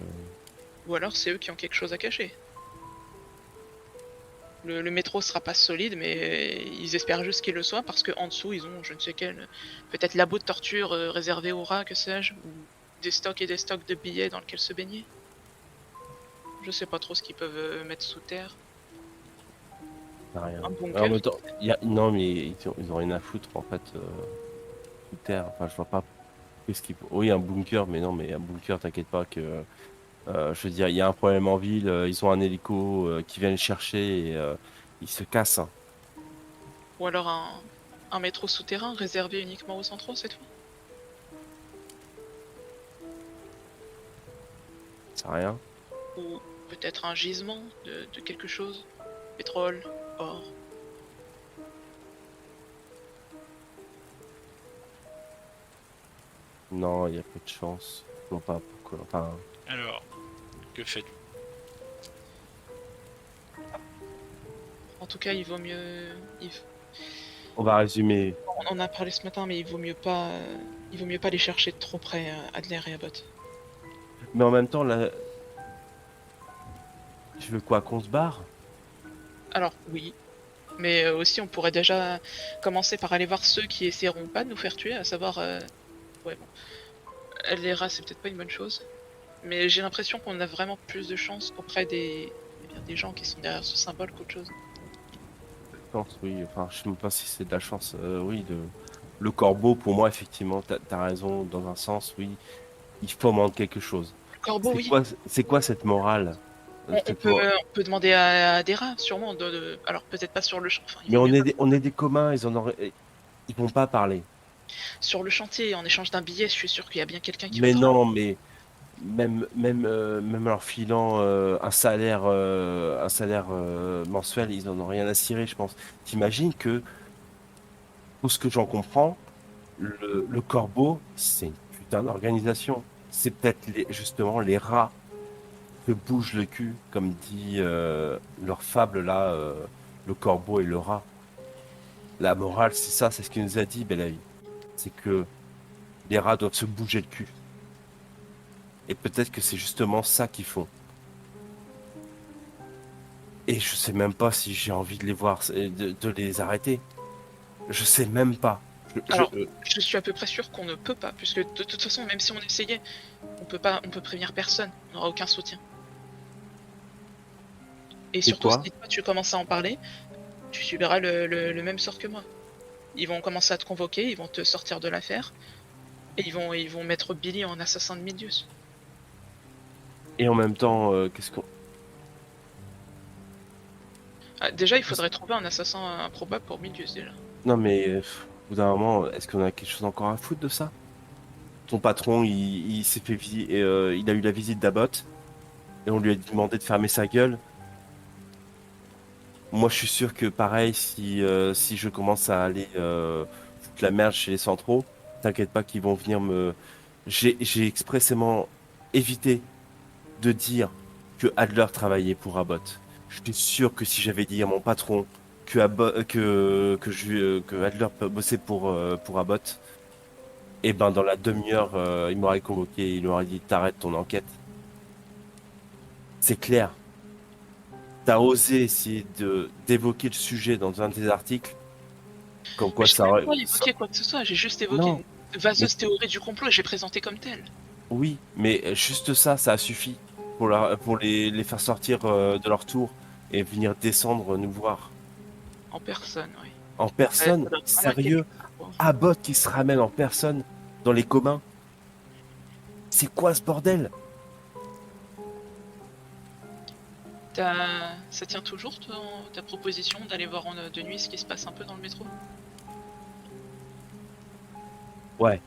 Speaker 3: Ou alors c'est eux qui ont quelque chose à cacher. Le métro sera pas solide, mais ils espèrent juste qu'il le soit parce qu'en dessous ils ont je ne sais quel, peut-être labo de torture réservé aux rats, que sais-je, ou des stocks et des stocks de billets dans lesquels se baigner. Je sais pas trop ce qu'ils peuvent mettre sous terre.
Speaker 2: ça n'a rien.
Speaker 3: Un
Speaker 2: Alors, en
Speaker 3: bunker.
Speaker 2: même temps, non, mais ils ont rien à foutre en fait sous terre. Enfin, je vois pas qu'est-ce qu'ils. Oui, un bunker, mais non, mais un bunker, t'inquiète pas que. Je veux dire, il y a un problème en ville, ils ont un hélico qui vient les chercher et ils se cassent, hein.
Speaker 3: Ou alors un métro souterrain réservé uniquement aux centraux cette fois.
Speaker 2: C'est rien.
Speaker 3: Ou peut-être un gisement de quelque chose. Pétrole, or.
Speaker 2: Non, il y a peu de chance. Je vois pas pourquoi. Enfin,
Speaker 1: Alors, que faites-vous?
Speaker 3: En tout cas, il vaut mieux.
Speaker 2: on va résumer.
Speaker 3: On en a parlé ce matin, mais il vaut mieux pas les chercher de trop près, Adler et Abbott.
Speaker 2: Mais en même temps, là, tu veux quoi, qu'on se barre?
Speaker 3: Alors oui, mais aussi on pourrait déjà commencer par aller voir ceux qui essaieront pas de nous faire tuer, à savoir. Ouais bon, les rats c'est peut-être pas une bonne chose, mais j'ai l'impression qu'on a vraiment plus de chance auprès des gens qui sont derrière ce symbole qu'autre chose.
Speaker 2: Chance, oui. Enfin, je sais même pas si c'est de la chance. Oui, le corbeau, pour moi, effectivement, t'as raison. Dans un sens, oui, il fomente quelque chose.
Speaker 3: Le corbeau,
Speaker 2: C'est
Speaker 3: oui.
Speaker 2: quoi, c'est quoi cette morale?
Speaker 3: On peut demander à des rats, sûrement. Alors peut-être pas sur le champ. Enfin, il
Speaker 2: Mais
Speaker 3: vaut mieux pas.
Speaker 2: on est des communs, ils vont pas parler.
Speaker 3: Sur le chantier, en échange d'un billet, je suis sûr qu'il y a bien quelqu'un qui
Speaker 2: Mais
Speaker 3: voudra.
Speaker 2: non, mais même en leur filant un salaire mensuel, ils en ont rien à cirer, je pense. T'imagines que, pour ce que j'en comprends, le corbeau, c'est une putain d'organisation. C'est peut-être justement les rats que bougent le cul, comme dit leur fable là, le corbeau et le rat. La morale, c'est ça, c'est ce qu'il nous a dit, Belaï. C'est que les rats doivent se bouger le cul. Et peut-être que c'est justement ça qu'ils font. Et je sais même pas si j'ai envie de les voir, de les arrêter. Je sais même pas.
Speaker 3: Alors, je suis à peu près sûr qu'on ne peut pas, puisque de toute façon, même si on essayait, on peut pas, on peut prévenir personne. On n'aura aucun soutien. Et
Speaker 2: Et
Speaker 3: surtout,
Speaker 2: toi?
Speaker 3: si toi tu commences à en parler, tu subiras le même sort que moi. Ils vont commencer à te convoquer, ils vont te sortir de l'affaire, et ils vont mettre Billy en assassin de Midius.
Speaker 2: Et en même temps, qu'est-ce qu'on...
Speaker 3: Ah, déjà, il faudrait trouver un assassin improbable pour Midius, déjà.
Speaker 2: Non mais, au bout d'un moment, est-ce qu'on a quelque chose encore à foutre de ça? Ton patron, il s'est fait il a eu la visite d'Abbott, et on lui a demandé de fermer sa gueule. Moi, je suis sûr que pareil, si je commence à aller foutre la merde chez les centraux, t'inquiète pas qu'ils vont venir me... J'ai expressément évité de dire que Adler travaillait pour Abbott. Je suis sûr que si j'avais dit à mon patron que Adler bossait pour Abbott, et ben dans la demi-heure, il m'aurait convoqué, il m'aurait dit t'arrêtes ton enquête. C'est clair. T'as osé essayer de d'évoquer le sujet dans un des articles, comme
Speaker 3: Mais
Speaker 2: quoi
Speaker 3: j'ai
Speaker 2: ça,
Speaker 3: même
Speaker 2: aurait-
Speaker 3: pas
Speaker 2: ça...
Speaker 3: évoqué quoi que ce soit, j'ai juste évoqué
Speaker 2: Non,
Speaker 3: une
Speaker 2: mais
Speaker 3: vaseuse théorie du complot et j'ai présenté comme telle.
Speaker 2: oui, mais juste ça, ça a suffi pour les faire sortir de leur tour et venir descendre nous voir.
Speaker 3: En personne, oui.
Speaker 2: En
Speaker 3: Ouais,
Speaker 2: personne,
Speaker 3: ça doit vraiment être
Speaker 2: sérieux,
Speaker 3: quelque chose, quoi.
Speaker 2: Abbott qui se ramène en personne dans les communs. C'est quoi ce bordel?
Speaker 3: Ça tient toujours, toi, ta proposition d'aller voir de nuit ce qui se passe un peu dans le métro?
Speaker 2: Ouais.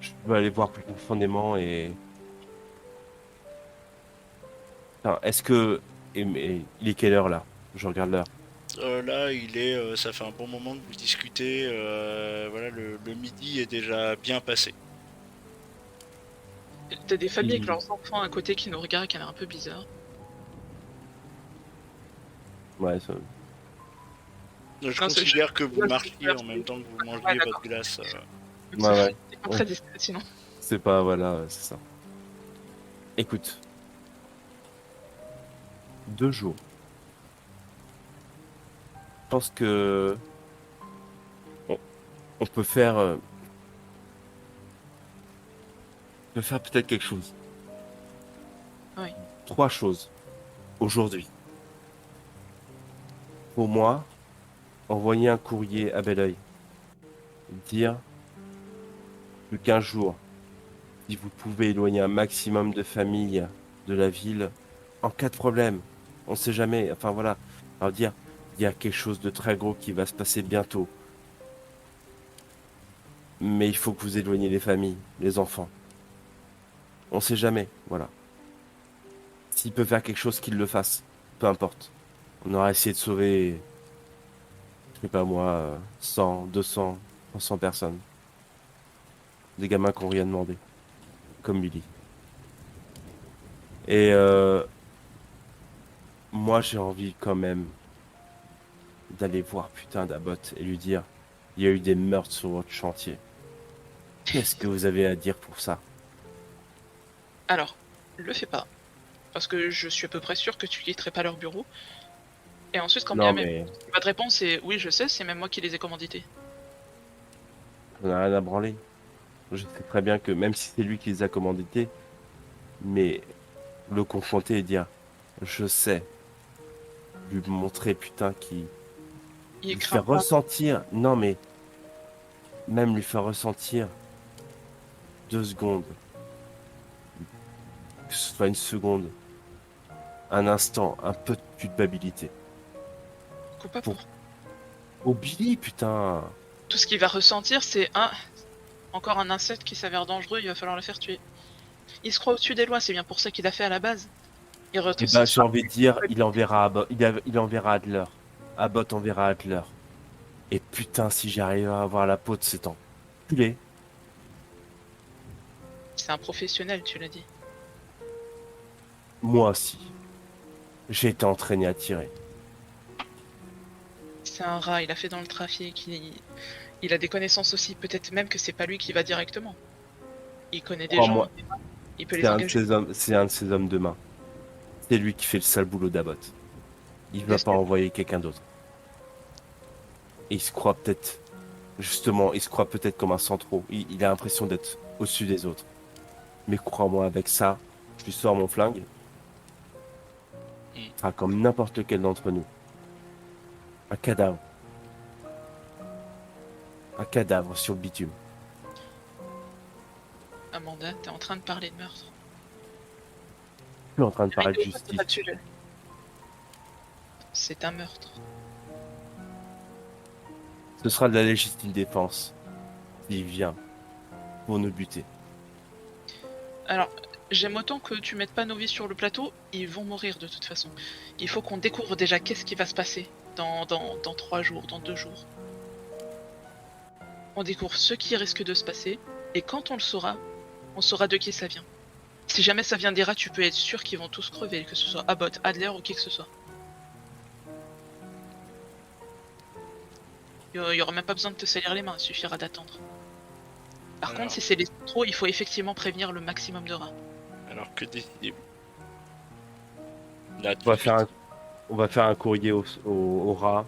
Speaker 2: Je veux aller voir plus profondément et... Enfin, est-ce que... mais il est quelle heure là? Je regarde l'heure.
Speaker 1: Là, ça fait un bon moment que vous discutez. Voilà, le midi est déjà bien passé.
Speaker 3: T'as des familles avec
Speaker 2: Il-
Speaker 3: leurs enfants à côté qui nous regardent, qui a l'air un peu bizarre.
Speaker 2: Ouais, ça...
Speaker 1: Je
Speaker 3: Non,
Speaker 1: considère que vous
Speaker 3: là,
Speaker 1: marchiez en même temps que vous
Speaker 3: Ouais,
Speaker 1: mangiez votre
Speaker 3: d'accord.
Speaker 1: glace.
Speaker 3: Donc
Speaker 2: Ouais, ouais.
Speaker 3: c'est pas très discret sinon.
Speaker 2: C'est pas... Voilà, c'est ça. Écoute. 2 jours. Je pense que... On, on peut faire... on peut faire peut-être quelque chose.
Speaker 3: Oui.
Speaker 2: 3 choses. Aujourd'hui. Pour moi, envoyer un courrier à Belleuil. Dire... Plus qu'15 jours. Si vous pouvez éloigner un maximum de familles de la ville, en cas de problème, on sait jamais. Enfin voilà, alors dire, il y a quelque chose de très gros qui va se passer bientôt, mais il faut que vous éloigniez les familles, les enfants. On sait jamais, voilà. S'il peut faire quelque chose, qu'il le fasse, peu importe. On aura essayé de sauver, je sais pas moi, 100, 200, 300 personnes. Des gamins qui n'ont rien demandé, comme Billy. Et moi, j'ai envie quand même d'aller voir putain d'Abbott et lui dire, il y a eu des meurtres sur votre chantier. Qu'est-ce que vous avez à dire pour ça?
Speaker 3: Alors, le fais pas. Parce que je suis à peu près sûr que tu quitterais pas leur bureau. Et ensuite, quand bien
Speaker 2: Non
Speaker 3: même,
Speaker 2: mais
Speaker 3: votre réponse est oui, je sais, c'est même moi qui les ai commandités.
Speaker 2: on n'a rien à branler. Je sais très bien que même si c'est lui qui les a commandités, mais le confronter et dire, je sais, lui montrer putain qui
Speaker 3: Il
Speaker 2: lui
Speaker 3: craint
Speaker 2: faire
Speaker 3: pas.
Speaker 2: ressentir, non mais même lui faire ressentir 2 secondes, que ce soit une seconde, un instant, un peu de culpabilité.
Speaker 3: Coupable
Speaker 2: Pour
Speaker 3: pour.
Speaker 2: oh Billy, putain.
Speaker 3: Tout ce qu'il va ressentir, c'est encore un insecte qui s'avère dangereux, il va falloir le faire tuer. Il se croit au-dessus des lois, c'est bien pour ça qu'il a fait à la base. Il
Speaker 2: Eh
Speaker 3: ressent
Speaker 2: ben, j'ai
Speaker 3: ça.
Speaker 2: envie de dire, il enverra Abbott, il enverra Adler. Abbott enverra Adler. Et putain, si j'arrive à avoir la peau de cet enculé.
Speaker 3: C'est un professionnel, tu l'as dit.
Speaker 2: Moi aussi. J'ai été entraîné à tirer.
Speaker 3: C'est un rat, il a fait dans le trafic, il a des connaissances aussi, peut-être même que c'est pas lui qui va directement. Il connaît des gens,
Speaker 2: Crois-moi,
Speaker 3: il peut
Speaker 2: c'est
Speaker 3: les
Speaker 2: un de
Speaker 3: engager.
Speaker 2: ces hommes, c'est un de ces hommes de main. C'est lui qui fait le sale boulot d'Abbott. Il va pas
Speaker 3: Laisse-le.
Speaker 2: envoyer quelqu'un d'autre. Et il se croit peut-être, justement, il se croit peut-être comme un centraux. Il a l'impression d'être au-dessus des autres. Mais crois-moi, avec ça, je lui sors mon flingue. Il sera comme n'importe lequel d'entre nous. Un cadavre. Un cadavre sur le bitume.
Speaker 3: Amanda, t'es en train de parler de meurtre.
Speaker 2: Je suis en train de
Speaker 3: Le mec
Speaker 2: parler de
Speaker 3: de poste
Speaker 2: justice.
Speaker 3: va tuer. C'est un meurtre.
Speaker 2: Ce sera de la légitime défense. S'il vient pour nous buter.
Speaker 3: Alors, j'aime autant que tu mettes pas nos vies sur le plateau, ils vont mourir de toute façon. Il faut qu'on découvre déjà qu'est-ce qui va se passer dans 3 jours, dans 2 jours. On découvre ce qui risque de se passer, et quand on saura de qui ça vient. Si jamais ça vient des rats, tu peux être sûr qu'ils vont tous crever, que ce soit Abbott, Adler ou qui que ce soit. Il y aura même pas besoin de te salir les mains, il suffira d'attendre. Par
Speaker 1: Alors.
Speaker 3: contre, si c'est les trop, il faut effectivement prévenir le maximum de rats.
Speaker 1: Alors que décidez-vous? Là,
Speaker 2: On
Speaker 1: tout
Speaker 2: va
Speaker 1: de
Speaker 2: faire
Speaker 1: suite.
Speaker 2: on va faire un courrier au rat,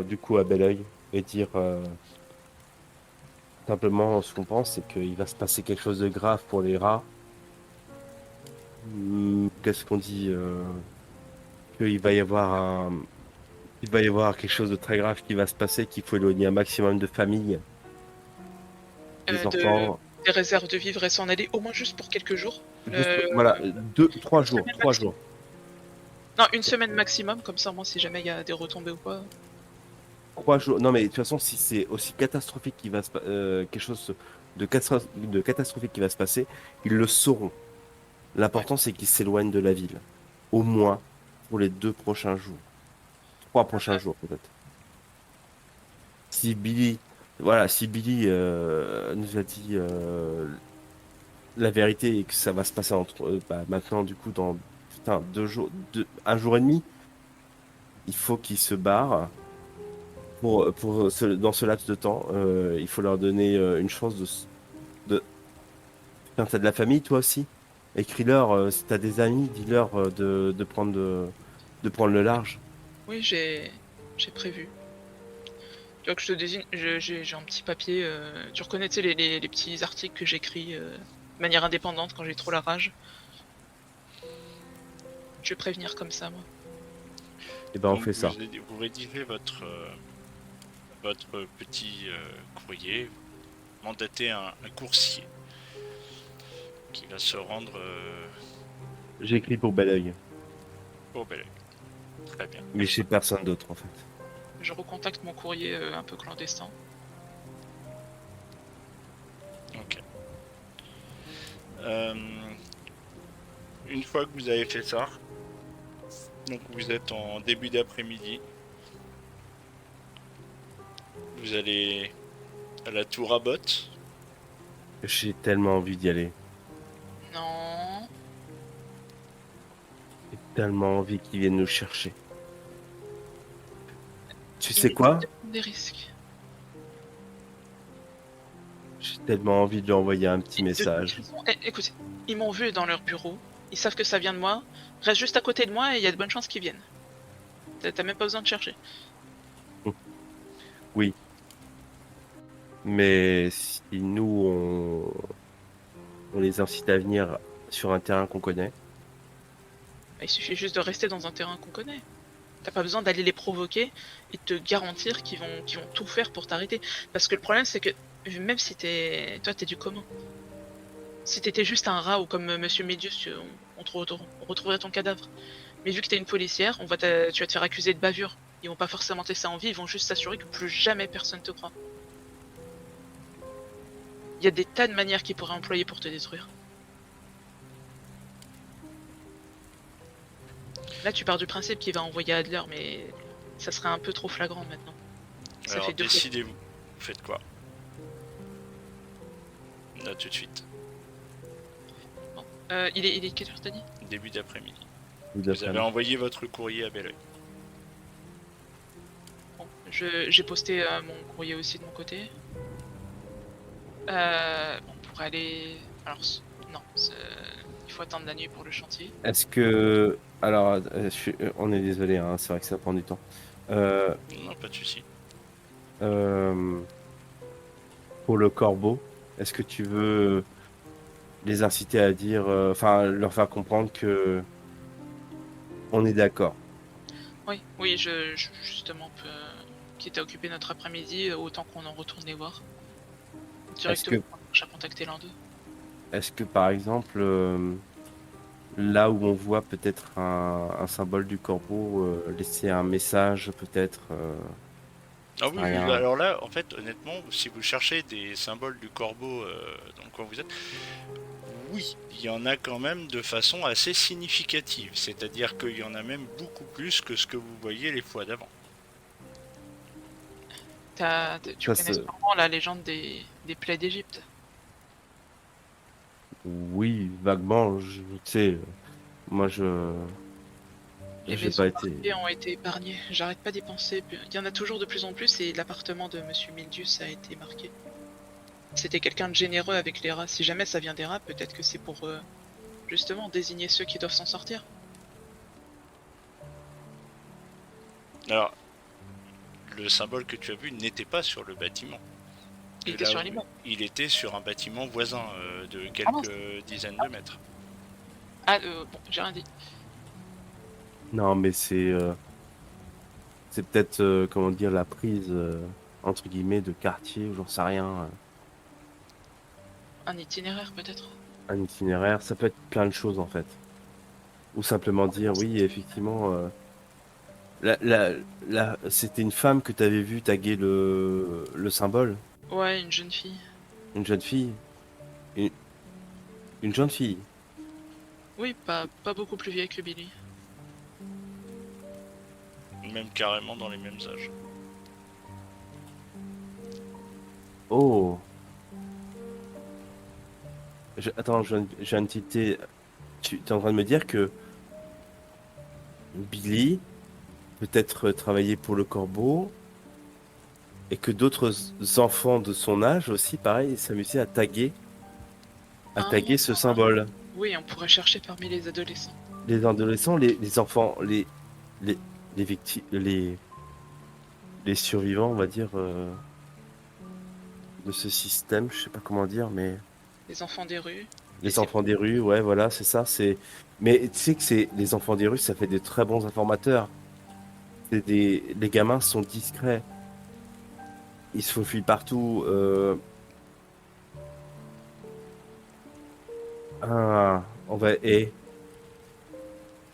Speaker 2: du coup à Belleuil, et dire simplement ce qu'on pense, c'est qu'il va se passer quelque chose de grave pour les rats. Qu'est-ce qu'on dit qu'il va y avoir il va y avoir quelque chose de très grave qui va se passer, qu'il faut éloigner un maximum de familles, des enfants.
Speaker 3: Des réserves de vivre et s'en aller, au moins juste pour quelques jours.
Speaker 2: Juste, voilà, 3 jours,
Speaker 3: Semaine
Speaker 2: 3
Speaker 3: maximum.
Speaker 2: jours.
Speaker 3: Non, une semaine maximum, comme ça, moi, si jamais il y a des retombées ou quoi.
Speaker 2: 3 jours. Non, mais de toute façon, si c'est aussi catastrophique qui va quelque chose de catastrophique qui va se passer, ils le sauront.
Speaker 1: Ouais.
Speaker 2: L'important, c'est qu'ils s'éloignent de la ville. Au moins pour les 2 prochains jours. 3 prochains jours, peut-être. Si Billy, voilà, si Billy nous a dit la vérité et que ça va se passer maintenant, du coup, dans putain, 2 jours, 1 jour et demi, il faut qu'ils se barrent. Dans ce laps de temps, il faut leur donner une chance de... Putain, t'as de la famille, toi aussi? Écris-leur, si t'as des amis, dis-leur de prendre le large.
Speaker 3: Oui, j'ai prévu. Tu vois que je te désigne, j'ai un petit papier. Tu reconnais, tu sais, les petits articles que j'écris de manière indépendante quand j'ai trop la rage. Je vais prévenir comme ça, moi.
Speaker 2: Et ben, on
Speaker 1: Donc
Speaker 2: fait ça.
Speaker 1: vous rédigez votre petit courrier, vous mandatez un coursier qui va se rendre
Speaker 2: J'écris pour Belleuil,
Speaker 1: au Bel. Très bien.
Speaker 2: mais chez personne d'autre, en fait.
Speaker 3: Je recontacte mon courrier un peu clandestin.
Speaker 1: Ok. Euh, une fois que vous avez fait ça, donc vous êtes en début d'après-midi, vous allez à la tour Abbot.
Speaker 2: J'ai tellement envie d'y aller.
Speaker 3: Non.
Speaker 2: J'ai tellement envie qu'ils viennent nous chercher. Tu sais
Speaker 3: Inutile
Speaker 2: quoi?
Speaker 3: de prendre des risques.
Speaker 2: J'ai tellement envie de lui envoyer un petit
Speaker 3: De toute
Speaker 2: message.
Speaker 3: façon, écoute, ils m'ont vu dans leur bureau. Ils savent que ça vient de moi. Reste juste à côté de moi et il y a de bonnes chances qu'ils viennent. T'as même pas besoin de chercher.
Speaker 2: Oui, mais si nous, on les incite à venir sur un terrain qu'on connaît,
Speaker 3: Il suffit juste de rester dans un terrain qu'on connaît. T'as pas besoin d'aller les provoquer et de te garantir qu'ils vont tout faire pour t'arrêter. Parce que le problème, c'est que même si toi, t'es du commun. Si t'étais juste un rat ou comme Monsieur Medius, on retrouverait ton cadavre. Mais vu que t'es une policière, tu vas te faire accuser de bavure. Ils vont pas forcément te laisser en vie, ils vont juste s'assurer que plus jamais personne te croit. Il y a des tas de manières qu'ils pourraient employer pour te détruire. Là, tu pars du principe qu'il va envoyer Adler, mais ça serait un peu trop flagrant maintenant. Ça
Speaker 1: Alors
Speaker 3: fait 2 fois.
Speaker 1: décidez-vous, vous faites quoi? Là tout de suite,
Speaker 3: Il est quelle heure t'as dit?
Speaker 1: début d'après-midi.
Speaker 2: ou
Speaker 1: Vous
Speaker 2: d'après
Speaker 1: avez envoyé votre courrier à Belleuil.
Speaker 3: Bon, j'ai posté mon courrier aussi de mon côté. Bon, pour aller... Alors, non, il faut attendre la nuit pour le chantier.
Speaker 2: Est-ce que... Alors, on est désolé, hein, c'est vrai que ça prend du temps. Euh,
Speaker 1: Non, pas de souci.
Speaker 2: euh, pour le corbeau, est-ce que tu veux les inciter à dire, enfin, leur faire comprendre que on est d'accord?
Speaker 3: Oui, oui, justement, quitte à occuper notre après-midi, autant qu'on en retourne les voir.
Speaker 2: Est-ce
Speaker 3: Directement,
Speaker 2: que,
Speaker 3: j'ai contacté l'un d'eux.
Speaker 2: est-ce que par exemple, là où on voit peut-être un symbole du corbeau, laisser un message, peut-être,
Speaker 1: Ah oui, oui,
Speaker 2: rien.
Speaker 1: alors là, en fait, honnêtement, si vous cherchez des symboles du corbeau dans le coin où vous êtes, oui, il y en a quand même de façon assez significative. C'est-à-dire qu'il y en a même beaucoup plus que ce que vous voyez les fois d'avant.
Speaker 3: Tu
Speaker 2: Ça
Speaker 3: connais
Speaker 2: se...
Speaker 3: sûrement la légende des plaies d'Égypte.
Speaker 2: Oui, vaguement, tu sais, moi
Speaker 3: Les
Speaker 2: j'ai
Speaker 3: maisons
Speaker 2: pas été.
Speaker 3: marquées ont été épargnées. J'arrête pas d'y penser. Il y en a toujours de plus en plus et l'appartement de Monsieur Mildius a été marqué. C'était quelqu'un de généreux avec les rats. Si jamais ça vient des rats, peut-être que c'est pour justement désigner ceux qui doivent s'en sortir.
Speaker 1: Alors, le symbole que tu as vu n'était pas sur le bâtiment.
Speaker 3: Il était
Speaker 1: Là
Speaker 3: sur
Speaker 1: où
Speaker 3: l'immeuble.
Speaker 1: il était sur un bâtiment voisin de
Speaker 3: Ah non.
Speaker 1: quelques dizaines de mètres.
Speaker 3: Ah, bon, j'ai rien dit.
Speaker 2: Non, mais c'est peut-être, comment dire, la prise, entre guillemets, de quartier, ou j'en sais rien,
Speaker 3: Un itinéraire peut-être.
Speaker 2: un itinéraire, ça peut être plein de choses en fait. Ou simplement dire, oui, effectivement, La, la, c'était une femme que t'avais vu taguer le symbole?
Speaker 3: Ouais, une jeune fille.
Speaker 2: Une jeune fille? Une, une jeune fille?
Speaker 3: Oui, pas beaucoup plus vieille que Billy.
Speaker 1: Même carrément dans les mêmes âges.
Speaker 2: Oh! Attends, je viens de tilter. Tu es en train de me dire que Billy peut-être travailler pour le corbeau et que d'autres enfants de son âge aussi, pareil, s'amusaient à
Speaker 3: Ah,
Speaker 2: taguer ce symbole.
Speaker 3: oui, on pourrait chercher parmi les adolescents.
Speaker 2: Les adolescents, les enfants, les, les victimes, les survivants, on va dire, de ce système, je sais pas comment dire, mais
Speaker 3: Les enfants des rues.
Speaker 2: les enfants des rues, ouais, voilà, c'est ça, mais tu sais que les enfants des rues, ça fait des très bons informateurs. Les gamins sont discrets, ils se faufilent partout.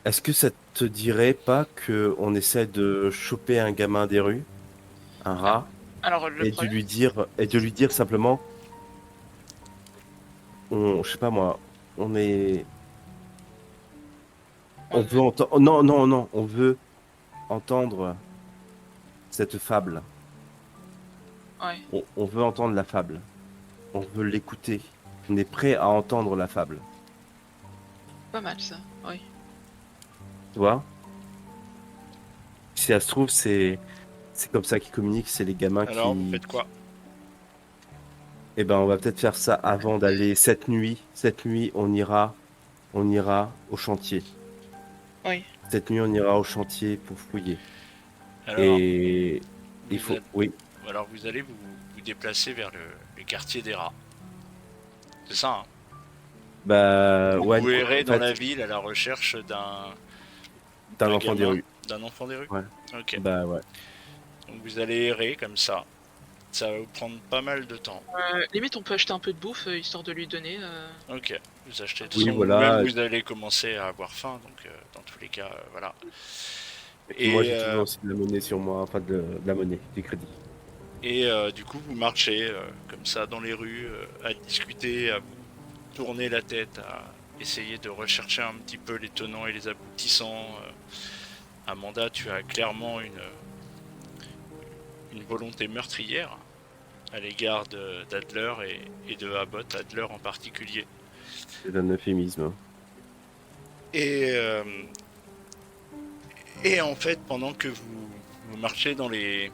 Speaker 2: Est-ce que ça te dirait pas que on essaie de choper un gamin des rues, un
Speaker 3: Ah,
Speaker 2: rat,
Speaker 3: alors, le problème,
Speaker 2: et de lui dire simplement, je sais pas moi, on est, on
Speaker 3: on
Speaker 2: veut
Speaker 3: veut...
Speaker 2: entendre, non, non, non, on veut entendre cette fable.
Speaker 3: Ouais,
Speaker 2: On veut entendre la fable. On veut l'écouter. On est prêt à entendre la fable.
Speaker 3: pas mal ça. Oui.
Speaker 2: Tu vois? Si ça se trouve, c'est comme ça qu'ils communiquent, c'est les gamins
Speaker 1: Alors, vous
Speaker 2: qui.
Speaker 1: faites quoi?
Speaker 2: Eh ben, on va peut-être faire ça avant d'aller cette nuit. Cette nuit, on ira au chantier.
Speaker 3: Oui.
Speaker 2: Cette nuit, on ira au chantier pour fouiller.
Speaker 1: Alors,
Speaker 2: Et il
Speaker 1: vous,
Speaker 2: faut,
Speaker 1: allez,
Speaker 2: oui,
Speaker 1: vous allez vous déplacer vers le quartier des rats. C'est ça, hein?
Speaker 2: bah ouais,
Speaker 1: Vous errez
Speaker 2: en
Speaker 1: dans la
Speaker 2: fait,
Speaker 1: ville à la recherche
Speaker 2: d'un
Speaker 1: d'un
Speaker 2: enfant des
Speaker 1: gamin,
Speaker 2: rues.
Speaker 1: d'un enfant des rues.
Speaker 2: Ouais,
Speaker 1: Ok.
Speaker 2: bah ouais.
Speaker 1: Donc vous allez errer comme ça. Ça va vous prendre pas mal de temps.
Speaker 3: Limite, on peut acheter un peu de bouffe histoire de lui donner.
Speaker 1: Ok. Vous achetez. De toute
Speaker 2: Oui,
Speaker 1: façon, vous-même,
Speaker 2: voilà.
Speaker 1: vous allez commencer à avoir faim. Donc, dans tous les cas, voilà.
Speaker 2: Et puis moi,
Speaker 1: Et,
Speaker 2: j'ai toujours aussi de la monnaie sur moi, enfin de la monnaie, du crédit.
Speaker 1: du coup, vous marchez comme ça dans les rues, à discuter, à vous tourner la tête, à essayer de rechercher un petit peu les tenants et les aboutissants. Amanda, tu as clairement une volonté meurtrière à l'égard d'Adler et de Abbott, Adler en particulier.
Speaker 2: C'est un euphémisme.
Speaker 1: Et, euh, et en fait, pendant que vous marchez dans les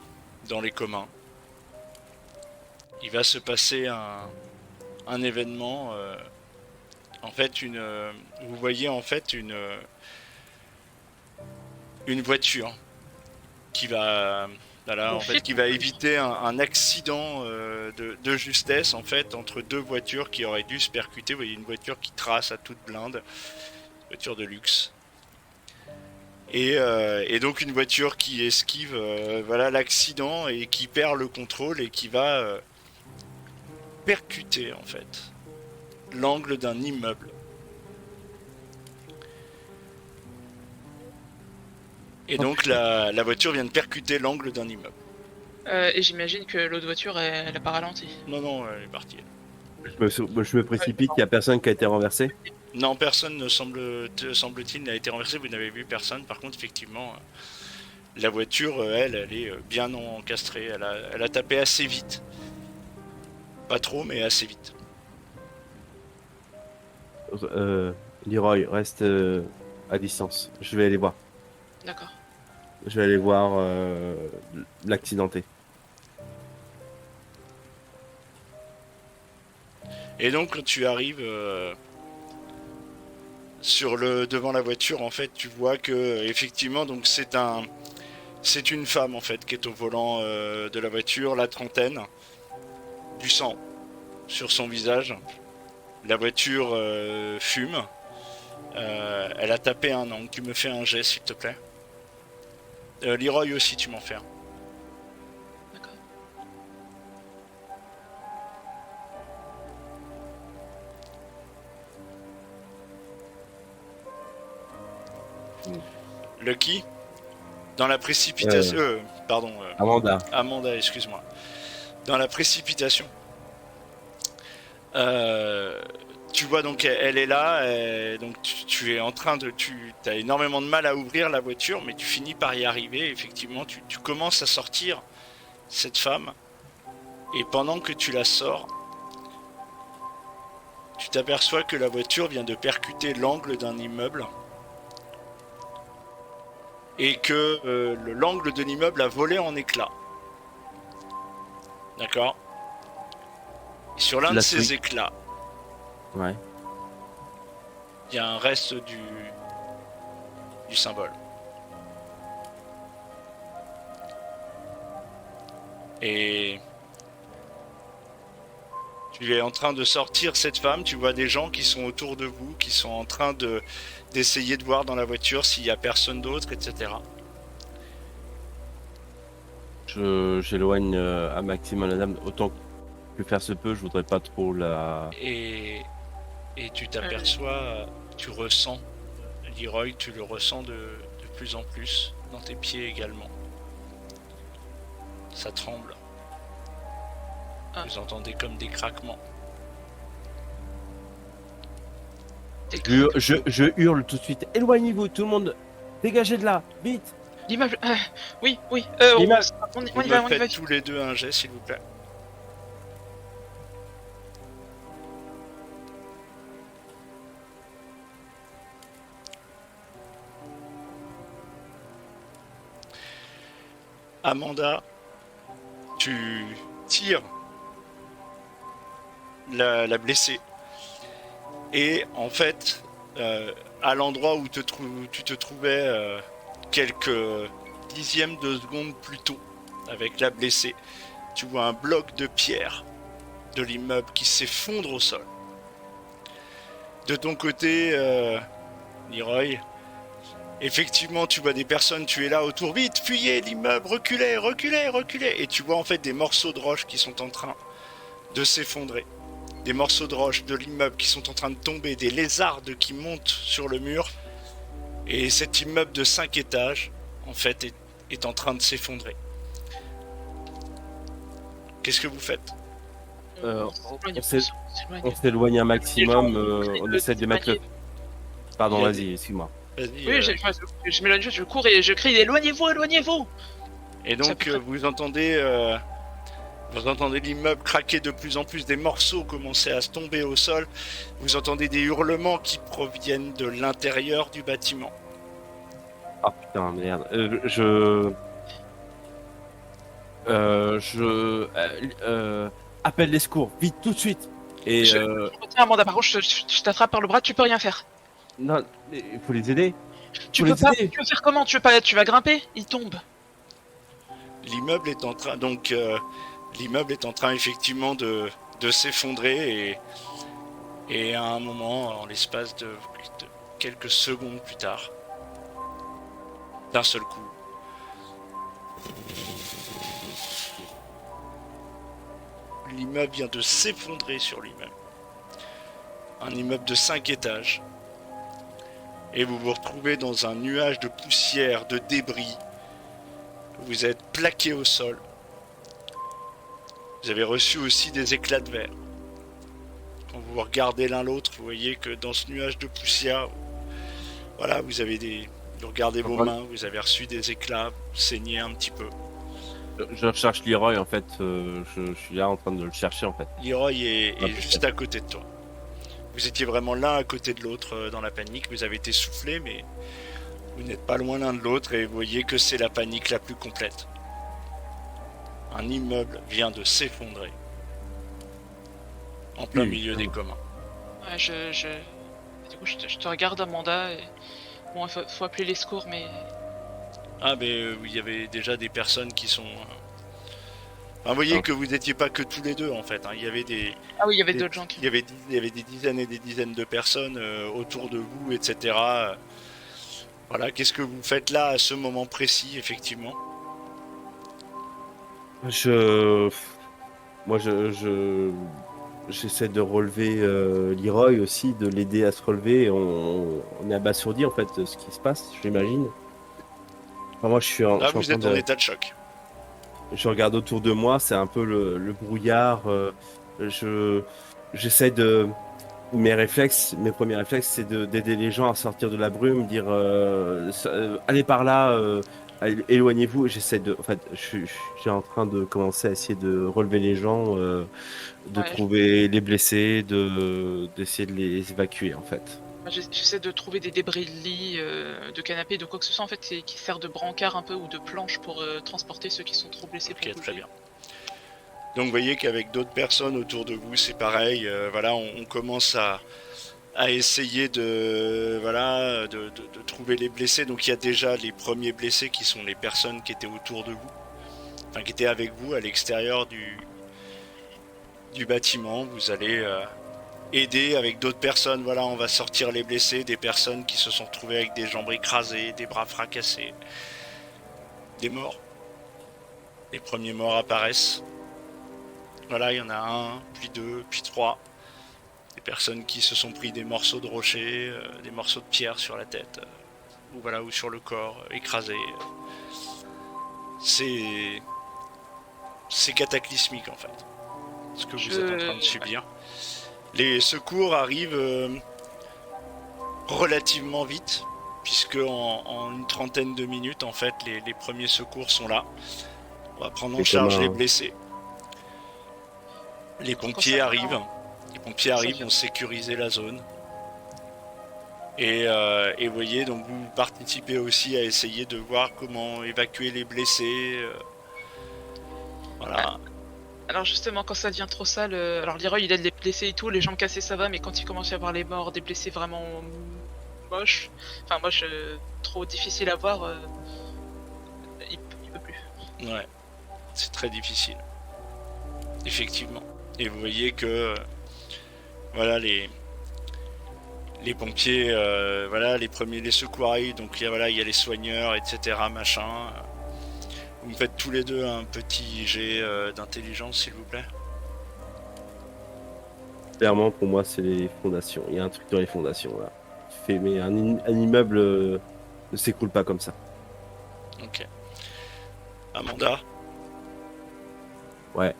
Speaker 1: communs, il va se passer un événement. En fait, vous voyez en fait une voiture qui va, voilà,
Speaker 3: Bon,
Speaker 1: en fait, qui va éviter un accident de justesse en fait entre deux voitures qui auraient dû se percuter. Vous voyez une voiture qui trace à toute blinde, voiture de luxe. Et donc une voiture qui esquive voilà l'accident et qui perd le contrôle et qui va percuter en fait l'angle d'un immeuble. Et
Speaker 2: Oh
Speaker 1: donc
Speaker 2: putain.
Speaker 1: la voiture vient de percuter l'angle d'un immeuble.
Speaker 3: et j'imagine que l'autre voiture, elle a pas ralenti.
Speaker 1: Non, non, elle est partie.
Speaker 2: Je me précipite, il n'y a personne qui a été renversé.
Speaker 1: Non, personne ne semble-t-il n'a été renversé, vous n'avez vu personne. Par contre, effectivement, la voiture, elle est bien encastrée. Elle a tapé assez vite. Pas trop, mais assez vite.
Speaker 2: Euh, Leroy, reste à distance. Je vais aller voir.
Speaker 3: D'accord.
Speaker 2: Je vais aller voir l'accidenté.
Speaker 1: Et donc, quand tu arrives devant la voiture, en fait, tu vois que effectivement, donc c'est une femme en fait qui est au volant de la voiture, la trentaine, du sang sur son visage. La voiture fume. Elle a tapé un angle. Tu me fais un jet, s'il te plaît. Leroy aussi, tu m'en fais un.
Speaker 3: D'accord.
Speaker 1: Lucky, Dans la précipitation... pardon,
Speaker 2: Amanda.
Speaker 1: Amanda, excuse-moi. Dans la précipitation, tu vois donc elle est là, donc tu es en train de... Tu as énormément de mal à ouvrir la voiture, mais tu finis par y arriver. Effectivement, tu commences à sortir cette femme, et pendant que tu la sors, tu t'aperçois que la voiture vient de percuter l'angle d'un immeuble, et que l'angle de l'immeuble a volé en éclats. D'accord. Et sur l'un de ces éclats,
Speaker 2: Ouais.
Speaker 1: il y a un reste du symbole. Et tu es en train de sortir cette femme, tu vois des gens qui sont autour de vous, qui sont en train d'essayer de voir dans la voiture s'il y a personne d'autre, etc.
Speaker 2: J'éloigne à maximum la dame, autant que faire se peut, je voudrais pas trop la...
Speaker 1: Et tu t'aperçois, tu ressens, Leroy, tu le ressens de plus en plus, dans tes pieds également. Ça tremble.
Speaker 3: Ah.
Speaker 1: Vous entendez comme des craquements.
Speaker 2: Je hurle tout de suite, éloignez-vous, tout le monde, dégagez de là, vite.
Speaker 3: L'immeuble. Oui, oui.
Speaker 2: L'image.
Speaker 3: On
Speaker 1: Vous
Speaker 3: y va,
Speaker 1: me
Speaker 3: on y va.
Speaker 1: faites tous les deux un jet, s'il vous plaît. Amanda, tu tires la blessée. Et en fait, à l'endroit où tu te trouvais quelques dixièmes de seconde plus tôt, avec la blessée, tu vois un bloc de pierre de l'immeuble qui s'effondre au sol. De ton côté, Leroy, effectivement, tu vois des personnes, tu es là autour, vite, fuyez l'immeuble, reculez, reculez, reculez. Et tu vois en fait des morceaux de roche qui sont en train de s'effondrer. Des morceaux de roche de l'immeuble qui sont en train de tomber, des lézardes qui montent sur le mur. Et cet immeuble de 5 étages, en fait, est en train de s'effondrer. Qu'est-ce que vous faites ?
Speaker 2: On s'éloigne un maximum, on essaie de mettre le... Pardon, vas-y, excuse-moi.
Speaker 1: Vas-y,
Speaker 3: Oui, je m'éloigne, je cours et je crie éloignez-vous, éloignez-vous.
Speaker 1: Et donc vous entendez l'immeuble craquer de plus en plus, des morceaux commencer à se tomber au sol. Vous entendez des hurlements qui proviennent de l'intérieur du bâtiment.
Speaker 2: Ah putain, merde. Appelle les secours, vite, tout de suite. Et
Speaker 3: Tiens, Amanda, par contre, je t'attrape par le bras, tu peux rien faire.
Speaker 2: non, il faut les aider.
Speaker 3: Tu
Speaker 2: Faut
Speaker 3: peux
Speaker 2: les
Speaker 3: pas.
Speaker 2: aider.
Speaker 3: Tu veux faire comment? Tu vas grimper? Il tombe.
Speaker 1: L'immeuble est en train l'immeuble est en train effectivement de s'effondrer et à un moment, en l'espace de quelques secondes plus tard, d'un seul coup, l'immeuble vient de s'effondrer sur lui-même. Un immeuble de 5 étages. Et vous vous retrouvez dans un nuage de poussière, de débris. Vous êtes plaqué au sol. Vous avez reçu aussi des éclats de verre. Quand vous regardez l'un l'autre, vous voyez que dans ce nuage de poussière, voilà, vous regardez vos mains, vous avez reçu des éclats, vous saignez un petit peu.
Speaker 2: Je recherche Leroy en fait, je suis là en train de le chercher en fait.
Speaker 1: Leroy est juste à côté de toi. Vous étiez vraiment l'un à côté de l'autre dans la panique, vous avez été soufflé, mais vous n'êtes pas loin l'un de l'autre et vous voyez que c'est la panique la plus complète. Un immeuble vient de s'effondrer en plein milieu des communs.
Speaker 3: Ouais, du coup, je te regarde, Amanda. Et... Bon, il faut appeler les secours, mais.
Speaker 1: Ah, mais il y avait déjà des personnes qui sont. Enfin, vous voyez que vous n'étiez pas que tous les deux en fait. Hein. Il y avait des.
Speaker 3: Ah oui, il y avait d'autres gens qui.
Speaker 1: Il y avait des dizaines et des dizaines de personnes autour de vous, etc. Voilà, qu'est-ce que vous faites là à ce moment précis, effectivement?
Speaker 2: Moi j'essaie de relever Leroy aussi, de l'aider à se relever. On est abasourdi en fait de ce qui se passe, j'imagine. Enfin, moi, je suis
Speaker 1: Là,
Speaker 2: je suis en
Speaker 1: vous
Speaker 2: train
Speaker 1: êtes en
Speaker 2: de,
Speaker 1: état de choc.
Speaker 2: je regarde autour de moi, c'est un peu le brouillard. Je, j'essaie de, mes premiers réflexes, c'est d'aider les gens à sortir de la brume, dire, allez par là, éloignez-vous. En fait, je suis en train de commencer à essayer de relever les gens, de
Speaker 3: Ouais,
Speaker 2: trouver les blessés, d'essayer de les évacuer, en fait.
Speaker 3: moi, j'essaie de trouver des débris de lit, de canapé, de quoi que ce soit en fait qui sert de brancard un peu ou de planche pour transporter ceux qui sont trop blessés pour
Speaker 1: Ok, très
Speaker 3: bouger.
Speaker 1: bien. Donc vous voyez qu'avec d'autres personnes autour de vous, c'est pareil. Voilà, on commence à essayer de, voilà, de trouver les blessés. Donc il y a déjà les premiers blessés qui sont les personnes qui étaient autour de vous, enfin qui étaient avec vous à l'extérieur du bâtiment. Vous allez aider avec d'autres personnes. Voilà, on va sortir les blessés, des personnes qui se sont retrouvées avec des jambes écrasées, des bras fracassés, des morts. Les premiers morts apparaissent. Voilà, il y en a un, puis deux, puis trois. Des personnes qui se sont pris des morceaux de rocher, des morceaux de pierre sur la tête, ou voilà, ou sur le corps, écrasés. C'est c'est cataclysmique en fait, ce que vous êtes en train de
Speaker 3: Ouais.
Speaker 1: subir. Les secours arrivent relativement vite, puisque en une trentaine de minutes, en fait, les premiers secours sont là. On va prendre en
Speaker 2: C'est comme
Speaker 1: charge les
Speaker 2: un,
Speaker 1: blessés. Les
Speaker 3: Quand
Speaker 1: pompiers
Speaker 3: ça vient,
Speaker 1: arrivent. Les pompiers
Speaker 3: quand ça
Speaker 1: arrivent,
Speaker 3: vient.
Speaker 1: vont sécuriser la zone. Et vous voyez, donc vous participez aussi à essayer de voir comment évacuer les blessés.
Speaker 3: Ah,
Speaker 1: Voilà.
Speaker 3: alors justement, quand ça devient trop sale, alors Leroy il aide les blessés et tout, les jambes cassées ça va, mais quand il commence à y avoir les morts, des blessés vraiment moches, enfin moches, trop difficiles à voir, il peut plus.
Speaker 1: Ouais, c'est très difficile. Effectivement. Et vous voyez que voilà les pompiers, voilà les secours arrivent, donc voilà il y a les soigneurs, etc. Machin. Vous me faites tous les deux un petit jet d'intelligence s'il vous plaît.
Speaker 2: clairement, pour moi, c'est les fondations. Il y a un truc dans les fondations, là. Mais un immeuble ne s'écroule pas comme ça.
Speaker 1: Ok. Amanda,
Speaker 2: Ouais.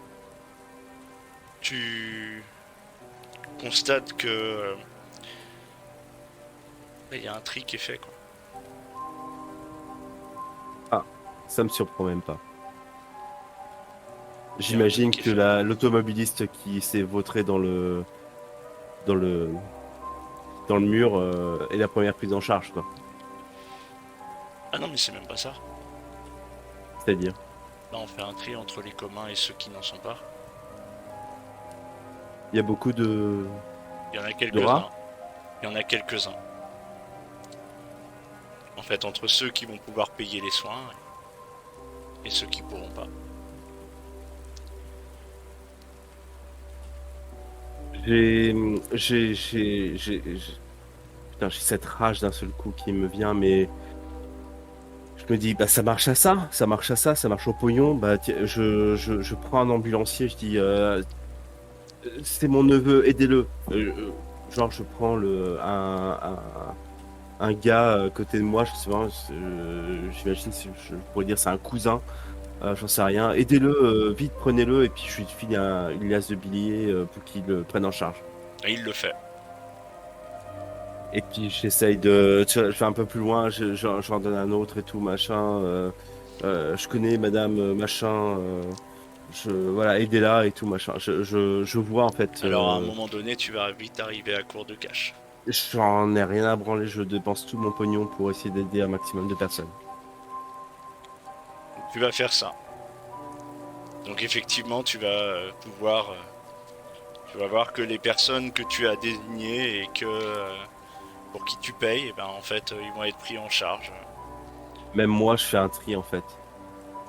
Speaker 1: tu constates que il y a un tri qui est fait quoi.
Speaker 2: Ça me surprend même pas.
Speaker 1: Il y a un tri
Speaker 2: J'imagine
Speaker 1: qui est
Speaker 2: que
Speaker 1: fait.
Speaker 2: l'automobiliste qui s'est vautré dans le, dans le mur est la première prise en charge, quoi.
Speaker 1: Ah non mais c'est même pas ça.
Speaker 2: C'est-à-dire,
Speaker 1: Là on fait un tri entre les communs et ceux qui n'en sont pas.
Speaker 2: il y a beaucoup
Speaker 1: Il y en a
Speaker 2: de
Speaker 1: quelques-uns.
Speaker 2: rats.
Speaker 1: Il y en a quelques-uns. En fait, entre ceux qui vont pouvoir payer les soins et ceux qui pourront pas.
Speaker 2: J'ai, putain, j'ai cette rage d'un seul coup qui me vient, mais je me dis, bah, ça marche à ça, ça marche à ça, ça marche au pognon. Bah, tiens, je prends un ambulancier, je dis, c'est mon neveu, aidez-le. Genre, je prends un gars à côté de moi, je sais pas, j'imagine, je pourrais dire c'est un cousin, j'en sais rien. Aidez-le, vite, prenez-le, et puis je lui file une liasse de billets pour qu'il le prenne en charge.
Speaker 1: Et il le fait.
Speaker 2: Et puis j'essaye tu vois, je vais un peu plus loin, j'en donne un autre et tout, machin. Je connais madame, machin. Voilà, aidez-la et tout, machin. Je vois en fait,
Speaker 1: Alors à un moment donné, tu vas vite arriver à court de cash.
Speaker 2: j'en ai rien à branler, je dépense tout mon pognon pour essayer d'aider un maximum de personnes.
Speaker 1: Tu vas faire ça. Donc effectivement, tu vas pouvoir... tu vas voir que les personnes que tu as désignées et que pour qui tu payes, eh ben, en fait, ils vont être pris en charge.
Speaker 2: Même moi, je fais un tri en fait.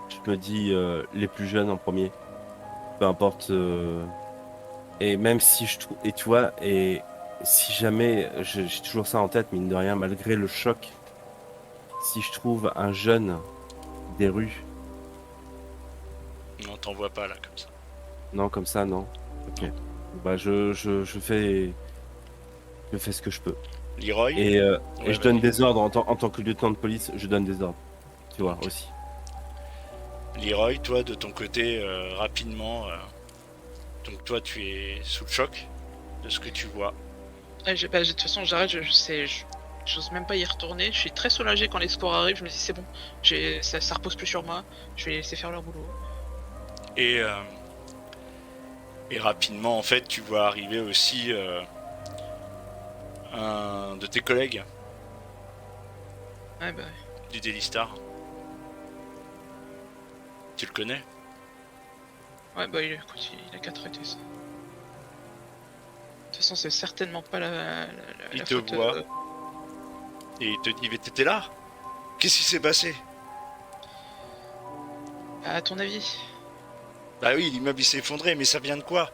Speaker 2: Je me dis, les plus jeunes en premier, peu importe. Et même si je trouve, et tu vois, et si jamais, j'ai toujours ça en tête, mine de rien, malgré le choc, si je trouve un jeune des rues,
Speaker 1: Non, t'en vois pas là comme ça.
Speaker 2: non, comme ça, non. Ok. Bah, je fais ce que je peux.
Speaker 1: Leroy.
Speaker 2: Et
Speaker 1: Ouais,
Speaker 2: je donne
Speaker 1: vas-y.
Speaker 2: des ordres en tant que lieutenant de police, je donne des ordres. tu vois, aussi.
Speaker 1: Leroy, toi, de ton côté, rapidement, donc toi, tu es sous le choc de ce que tu vois.
Speaker 3: Ouais, de toute façon, j'arrête, j'ose même pas y retourner. Je suis très soulagé quand les scores arrivent. Je me dis, c'est bon, ça repose plus sur moi. Je vais les laisser faire leur boulot.
Speaker 1: Et, euh, et rapidement, en fait, tu vois arriver aussi un de tes collègues
Speaker 3: Ouais, bah,
Speaker 1: du Daily Star. Tu le connais?
Speaker 3: ouais, bah, écoute, il a qu'à traiter ça. De toute façon, c'est certainement pas
Speaker 1: Il
Speaker 3: la
Speaker 1: te
Speaker 3: faute.
Speaker 1: voit et il te dit, mais t'étais là? Qu'est-ce qui s'est passé?
Speaker 3: À ton avis?
Speaker 1: Bah oui, l'immeuble il s'est effondré, mais ça vient de quoi?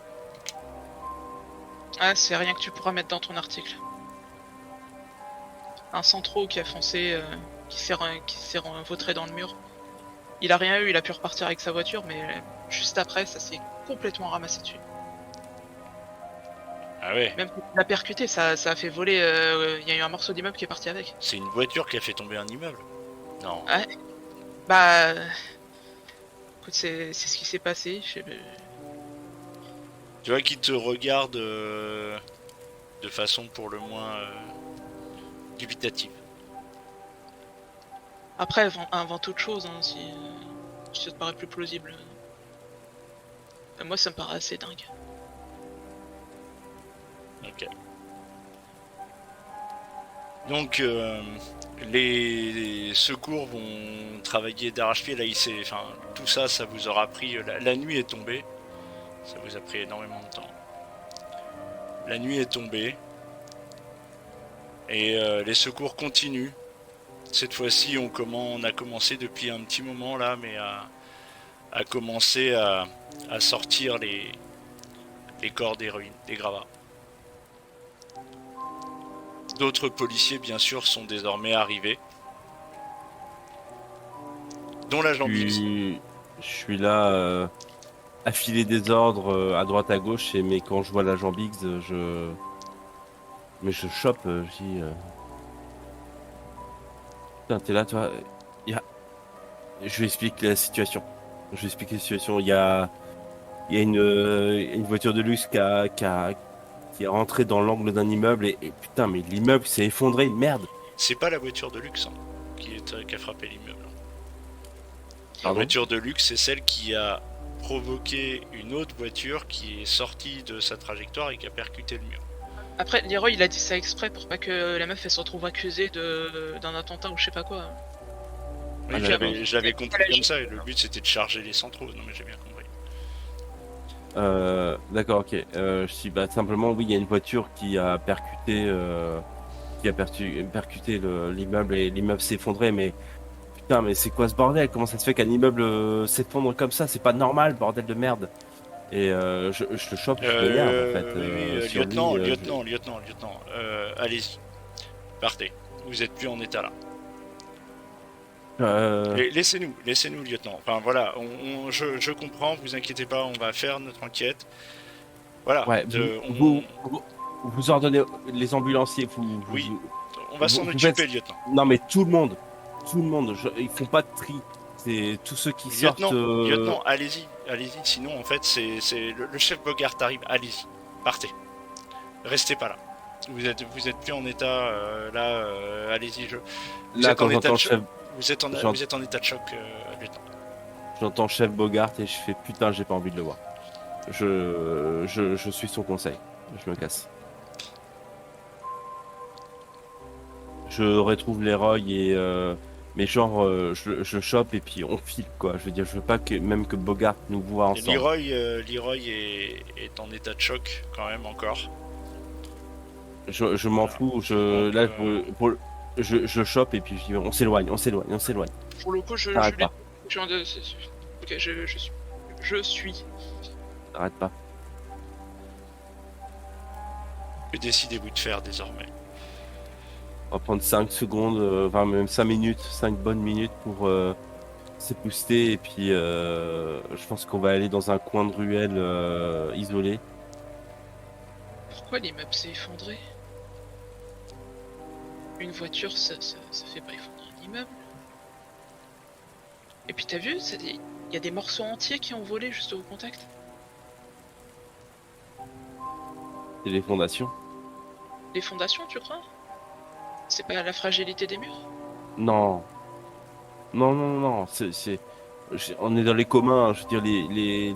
Speaker 3: Ah, c'est rien que tu pourras mettre dans ton article. Un centro qui a foncé, qui s'est vautré dans le mur. Il a rien eu, il a pu repartir avec sa voiture, mais juste après, ça s'est complètement ramassé dessus.
Speaker 1: Ah ouais,
Speaker 3: Même quand il a percuté, ça a fait voler. Il y a eu un morceau d'immeuble qui est parti avec.
Speaker 1: c'est une voiture qui a fait tomber un immeuble. Non.
Speaker 3: Ouais. Bah, écoute, c'est ce qui s'est passé.
Speaker 1: Tu vois qu'il te regarde de façon pour le moins dubitative.
Speaker 3: Après, invente autre chose, hein, si ça te paraît plus plausible. Moi, ça me paraît assez dingue.
Speaker 1: Ok. Donc les secours vont travailler d'arrache-pied. Là, enfin, tout ça, ça vous aura pris. La nuit est tombée. Ça vous a pris énormément de temps. La nuit est tombée et les secours continuent. Cette fois-ci, on a commencé depuis un petit moment là, mais à commencer à sortir les corps des ruines, des gravats. D'autres policiers, bien sûr, sont désormais arrivés, dont l'agent Biggs.
Speaker 2: Je suis là à filer des ordres à droite à gauche, mais quand je vois l'agent Biggs, mais je chope, je dis, putain, t'es là, toi. Il y a- Je lui explique la situation. Je lui explique la situation. Il y a une voiture de luxe qui est rentrée dans l'angle d'un immeuble et putain, mais l'immeuble s'est effondré, merde.
Speaker 1: C'est pas la voiture de luxe hein, qui a frappé l'immeuble. La
Speaker 2: Pardon?
Speaker 1: voiture de luxe, c'est celle qui a provoqué une autre voiture qui est sortie de sa trajectoire et qui a percuté le mur.
Speaker 3: Après, Leroy, il a dit ça exprès pour pas que la meuf elle se retrouve accusée d'un attentat ou je sais pas quoi.
Speaker 1: Oui,
Speaker 2: Ah,
Speaker 1: je l'avais compris comme ça, et le but c'était de charger les centraux. Non, mais j'ai bien compris.
Speaker 2: D'accord, ok. Je dis, bah, simplement, oui, il y a une voiture qui a percuté l'immeuble et l'immeuble s'est effondré, mais putain, mais c'est quoi ce bordel? Comment ça se fait qu'un immeuble s'effondre comme ça? C'est pas normal, bordel de merde. Et je le chope, je m'énerve en fait
Speaker 1: Oui, oui,
Speaker 2: sur lui.
Speaker 1: lieutenant, allez-y, partez. Vous êtes plus en état là. Laissez-nous, lieutenant. Enfin voilà, je comprends, vous inquiétez pas, on va faire notre enquête. Voilà,
Speaker 2: Ouais, vous ordonnez les ambulanciers,
Speaker 1: oui, on va s'en
Speaker 2: vous
Speaker 1: occuper,
Speaker 2: faites.
Speaker 1: lieutenant.
Speaker 2: Non, mais tout le monde, ils font pas de tri. C'est tous ceux qui sortent.
Speaker 1: Lieutenant, allez-y, sinon en fait c'est le chef Bogart arrive, allez-y, partez. Restez pas là. Vous êtes plus en état là, allez-y, vous
Speaker 2: Là,
Speaker 1: êtes en
Speaker 2: quand
Speaker 1: état
Speaker 2: j'entends
Speaker 1: de choc.
Speaker 2: chef,
Speaker 1: Vous êtes en état de choc, lieutenant.
Speaker 2: j'entends chef Bogart et je fais putain, j'ai pas envie de le voir. Je suis son conseil. Je me casse. Je retrouve Leroy et mais genre je le chope et puis on file quoi. Je veux dire, je veux pas que même que Bogart nous voit
Speaker 1: Et
Speaker 2: ensemble.
Speaker 1: Leroy est en état de choc quand même encore.
Speaker 2: Je m'en
Speaker 1: Voilà.
Speaker 2: fous.
Speaker 1: Donc,
Speaker 2: Je chope et puis je dis on s'éloigne, on s'éloigne, on s'éloigne.
Speaker 3: Pour le coup,
Speaker 2: T'arrêtes pas,
Speaker 3: Ok, je suis.
Speaker 2: t'arrêtes pas.
Speaker 1: que décidez-vous de faire désormais?
Speaker 2: On va prendre 5 secondes, enfin même 5 minutes, 5 bonnes minutes pour s'épouster et puis je pense qu'on va aller dans un coin de ruelle isolé.
Speaker 3: Pourquoi l'immeuble s'est effondré? Une voiture, ça fait pas effondrer un immeuble. Et puis t'as vu, il y a des morceaux entiers qui ont volé juste au contact.
Speaker 2: C'est les fondations.
Speaker 3: Les fondations, tu crois? C'est pas la fragilité des murs?
Speaker 2: Non, non, non, non, on est dans les communs, je veux dire, les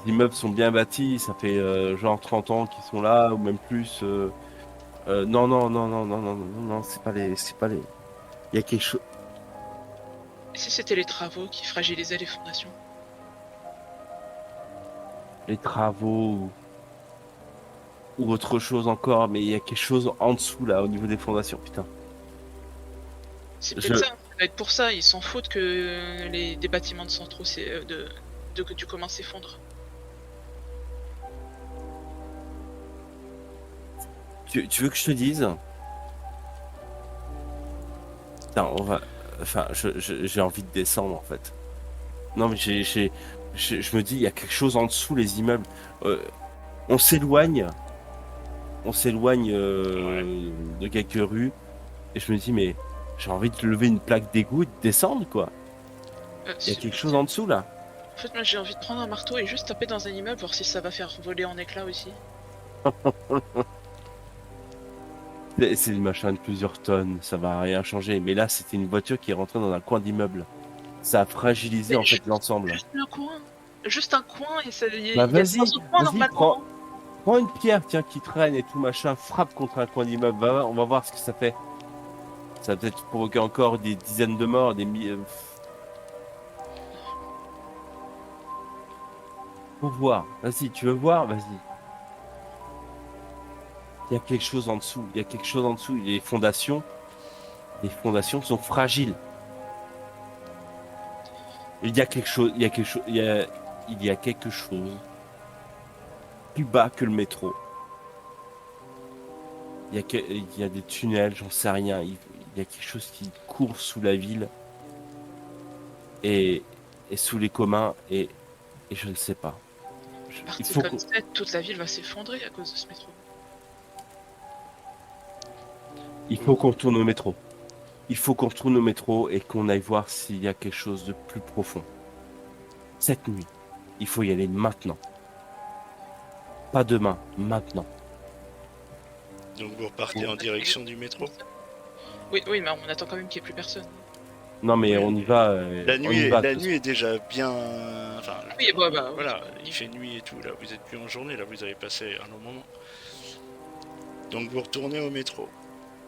Speaker 2: immeubles sont bien bâtis, ça fait genre 30 ans qu'ils sont là, ou même plus. Non, non, non, non, non, non, non, non, non, c'est pas les. Il y a quelque chose.
Speaker 3: Et si c'était les travaux qui fragilisaient les fondations?
Speaker 2: Les travaux ou autre chose encore, mais il y a quelque chose en dessous là, au niveau des fondations, putain.
Speaker 3: C'est
Speaker 2: Je,
Speaker 3: peut-être ça, ça va être pour ça, ils s'en foutent que des bâtiments de centraux du commun s'effondrent.
Speaker 2: tu veux que je te dise? Putain, on va. Enfin, j'ai envie de descendre en fait. Non, mais je me dis, il y a quelque chose en dessous les immeubles. Euh, on s'éloigne,
Speaker 1: Ouais.
Speaker 2: de quelques rues, et je me dis, mais j'ai envie de lever une plaque d'égout et de descendre, quoi. Il y a quelque chose en dessous, là.
Speaker 3: En fait, moi j'ai envie de prendre un marteau et juste taper dans un immeuble, voir si ça va faire voler en éclats aussi.
Speaker 2: C'est des machins de plusieurs tonnes, ça va rien changer. Mais là, c'était une voiture qui est rentrée dans un coin d'immeuble. Ça a fragilisé,
Speaker 3: Mais
Speaker 2: en fait, l'ensemble.
Speaker 3: juste le coin, juste un coin et
Speaker 2: Bah,
Speaker 3: il y a 5 autres coins
Speaker 2: vas-y,
Speaker 3: normalement.
Speaker 2: prends une pierre, tiens, qui traîne et tout, machin, frappe contre un coin d'immeuble. On va voir ce que ça fait. Ça va peut-être provoquer encore des dizaines de morts, Faut voir. Vas-y, tu veux voir? Vas-y. Il y a quelque chose en dessous. Il y a quelque chose en dessous. Les fondations sont fragiles. Il y a quelque chose, il y a quelque chose, il y a quelque chose plus bas que le métro. Il y a des tunnels, j'en sais rien. Il y a quelque chose qui court sous la ville et, et sous les communs et je ne sais pas. Il
Speaker 3: Parti
Speaker 2: faut
Speaker 3: comme ça, toute la ville va s'effondrer à cause de ce métro.
Speaker 2: qu'on retourne au métro. Il faut qu'on retourne au métro et qu'on aille voir s'il y a quelque chose de plus profond. Cette nuit, il faut y aller maintenant. Pas demain, maintenant.
Speaker 1: Donc vous repartez en direction du métro.
Speaker 3: Oui, oui, mais on attend quand même qu'il n'y ait plus personne.
Speaker 2: Non mais
Speaker 1: Oui,
Speaker 2: on y va. On y va.
Speaker 1: La nuit est déjà bien. Enfin,
Speaker 3: Oui, bah, oui,
Speaker 1: voilà, il fait nuit et tout. Là, vous êtes plus en journée. Là, vous avez passé un long moment. Donc vous retournez au métro.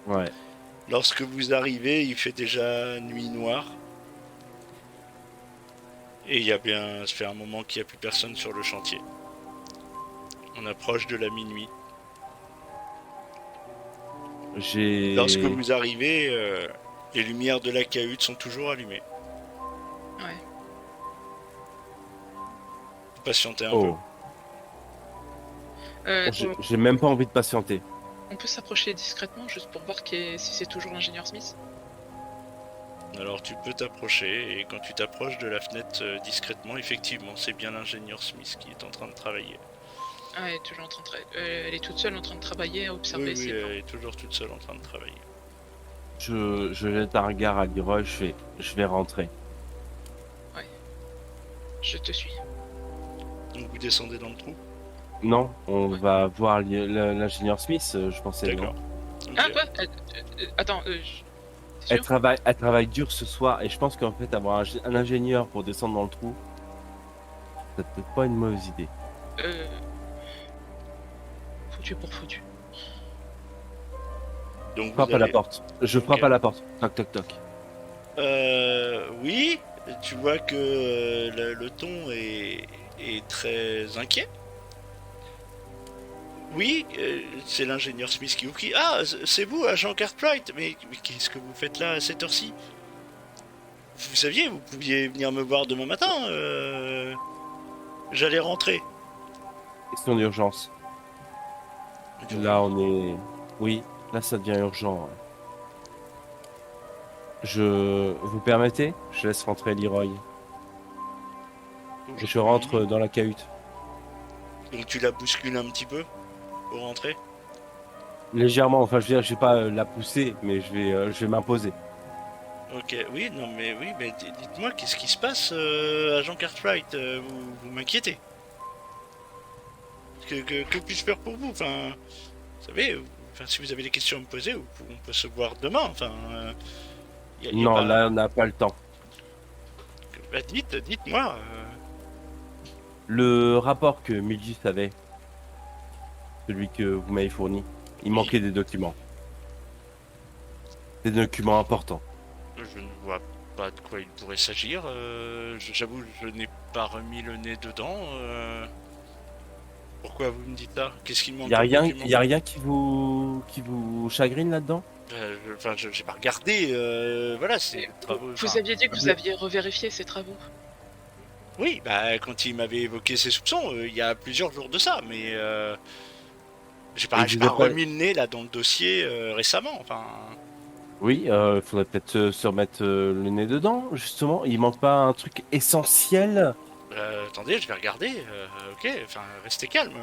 Speaker 2: Ouais.
Speaker 1: Lorsque vous arrivez, il fait déjà nuit noire. Et il y a bien, ça fait un moment qu'il n'y a plus personne sur le chantier. On approche de la minuit. Lorsque
Speaker 2: J'ai.
Speaker 1: vous arrivez, les lumières de la cahute sont toujours allumées.
Speaker 3: Ouais.
Speaker 1: Patientez un peu.
Speaker 2: Oh. J'ai même pas envie de patienter.
Speaker 3: on peut s'approcher discrètement juste pour voir si c'est toujours l'ingénieur Smith.
Speaker 1: Alors tu peux t'approcher et quand tu t'approches de la fenêtre discrètement, effectivement, c'est bien l'ingénieur Smith qui est en train de travailler.
Speaker 3: Ah, elle est toujours en train de elle est toute seule en train de travailler, à observer
Speaker 1: Oui,
Speaker 3: ses plans.
Speaker 1: elle est toujours toute seule en train de travailler.
Speaker 2: Je jette un regard à Leroy, je vais rentrer.
Speaker 3: Je te suis.
Speaker 1: Donc vous descendez dans le trou.
Speaker 2: Non, on
Speaker 3: Ouais.
Speaker 2: va voir l'ingénieur Smith, je pensais.
Speaker 1: D'accord.
Speaker 2: Non.
Speaker 1: Ok.
Speaker 3: Ah, quoi attends, t'es sûr?
Speaker 2: Elle travaille dur ce soir et je pense qu'en fait avoir un ingénieur pour descendre dans le trou, c'est peut-être pas une mauvaise idée.
Speaker 3: Euh... Foutu pour foutu.
Speaker 1: Donc vous
Speaker 2: Frappe à la
Speaker 1: allez.
Speaker 2: porte. Je
Speaker 1: Ok.
Speaker 2: frappe à la porte. Toc toc toc.
Speaker 1: Oui, tu vois que le ton est très inquiet. Oui, c'est l'ingénieur Smith qui ouvre. Ah, c'est vous, agent Cartwright. Mais qu'est-ce que vous faites là à cette heure-ci? Vous saviez, vous pouviez venir me voir demain matin. J'allais rentrer.
Speaker 2: Question d'urgence. Là on est. Oui, là ça devient urgent. Ouais. Vous permettez? Je laisse rentrer Leroy. Et je rentre dans la cahute.
Speaker 1: Donc tu la bouscules un petit peu pour rentrer.
Speaker 2: Légèrement, enfin je veux dire, je vais pas la pousser, mais je vais m'imposer.
Speaker 1: Ok, oui, non, mais oui, mais dites-moi, qu'est-ce qui se passe, agent Cartwright, vous m'inquiétez. Que puis-je faire pour vous? Enfin, vous savez, enfin, si vous avez des questions à me poser, on peut se voir demain. Enfin, y a
Speaker 2: Non,
Speaker 1: pas.
Speaker 2: là, on n'a pas le temps.
Speaker 1: Bah, dites-moi.
Speaker 2: Le rapport que Milgis avait, celui que vous m'avez fourni, il
Speaker 1: Oui,
Speaker 2: manquait des documents. Des documents importants.
Speaker 1: je ne vois pas de quoi il pourrait s'agir. J'avoue, je n'ai pas remis le nez dedans. Pourquoi vous me dites ça? Qu'est-ce qui me manque comme document?
Speaker 2: Y a rien qui vous chagrine là-dedans?
Speaker 1: Enfin, j'ai pas regardé. Voilà, c'est
Speaker 3: Mais
Speaker 1: des travaux.
Speaker 3: vous
Speaker 1: Enfin,
Speaker 3: aviez dit que vous aviez revérifié ces travaux.
Speaker 1: oui, bah quand il m'avait évoqué ses soupçons, il y a plusieurs jours de ça, mais
Speaker 2: Et
Speaker 1: j'ai
Speaker 2: vous
Speaker 1: pas
Speaker 2: avez pas...
Speaker 1: remis le nez là dans le dossier récemment. Enfin,
Speaker 2: Oui, il faudrait peut-être se remettre le nez dedans, justement. Il manque pas un truc essentiel.
Speaker 1: attendez, je vais regarder. Ok, enfin, restez calme.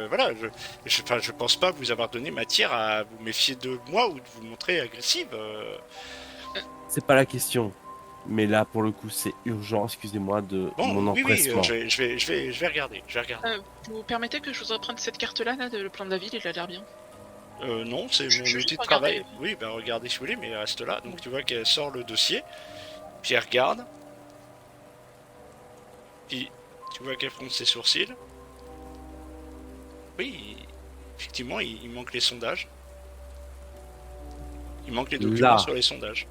Speaker 1: Voilà, enfin, je pense pas vous avoir donné matière à vous méfier de moi ou de vous montrer agressive.
Speaker 2: C'est pas la question. Mais là, pour le coup, c'est urgent. Excusez-moi de
Speaker 1: Bon,
Speaker 2: mon
Speaker 1: oui, oui,
Speaker 2: empressement.
Speaker 1: je vais regarder. Je vais regarder.
Speaker 3: Vous permettez que je vous reprenne cette carte-là, là, le plan de la ville, il a l'air bien.
Speaker 1: Non, c'est
Speaker 3: Je
Speaker 1: mon
Speaker 3: vais
Speaker 1: outil
Speaker 3: juste
Speaker 1: de
Speaker 3: regarder.
Speaker 1: travail. Oui, bah regardez si vous voulez, mais elle reste là. Donc tu vois qu'elle sort le dossier, puis elle regarde, puis tu vois qu'elle fronce ses sourcils. Oui, effectivement, il manque les sondages. Il manque les documents
Speaker 2: Là,
Speaker 1: sur les sondages.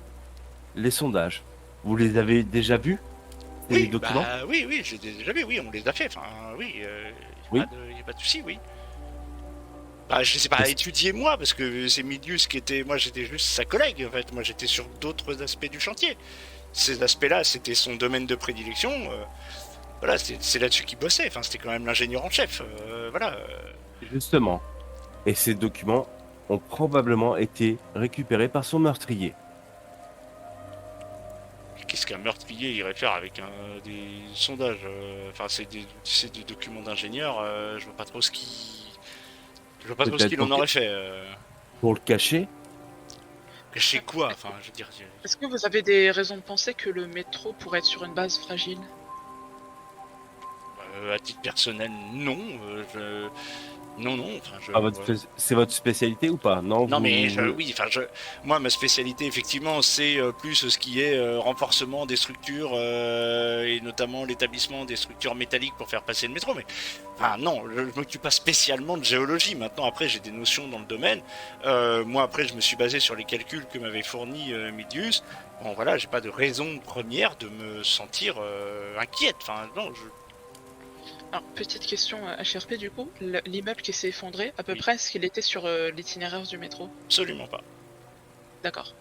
Speaker 2: les sondages. Vous les avez déjà vus, ces
Speaker 1: Oui,
Speaker 2: documents?
Speaker 1: bah oui, oui, j'ai déjà vu, oui, on les a fait. Enfin, oui,
Speaker 2: Oui.
Speaker 1: y a pas de souci, oui. Bah, je les ai pas
Speaker 2: Qu'est-ce-
Speaker 1: étudiés moi, parce que c'est Milius qui était. Moi, j'étais juste sa collègue, en fait. Moi, j'étais sur d'autres aspects du chantier. Ces aspects-là, c'était son domaine de prédilection. Voilà, c'est là-dessus qu'il bossait. Enfin, c'était quand même l'ingénieur en chef. Voilà.
Speaker 2: Justement. Et ces documents ont probablement été récupérés par son meurtrier.
Speaker 1: Qu'est-ce qu'un meurtrier irait faire avec des sondages? Enfin, c'est des documents d'ingénieur. Je vois pas trop ce qui. Je vois pas trop ce
Speaker 2: Peut-être
Speaker 1: qu'il en aurait fait.
Speaker 2: pour le cacher.
Speaker 1: Cacher quoi? Enfin, je veux dire.
Speaker 3: Est-ce que vous avez des raisons de penser que le métro pourrait être sur une base fragile?
Speaker 1: À titre personnel, non. Non, non. Enfin,
Speaker 2: C'est votre spécialité ou pas? Non,
Speaker 1: non, mais
Speaker 2: vous...
Speaker 1: oui. Enfin, moi, ma spécialité, effectivement, c'est plus ce qui est renforcement des structures et notamment l'établissement des structures métalliques pour faire passer le métro. Mais enfin, non, je m'occupe pas spécialement de géologie. Maintenant, après, j'ai des notions dans le domaine. Moi, après, je me suis basé sur les calculs que m'avait fourni Midius. Bon, voilà, j'ai pas de raison première de me sentir inquiète. Enfin, non,
Speaker 3: Alors, petite question HRP du coup, l'immeuble qui s'est effondré, à peu
Speaker 1: Oui.
Speaker 3: près est-ce qu'il était sur l'itinéraire du métro?
Speaker 1: absolument pas.
Speaker 3: D'accord.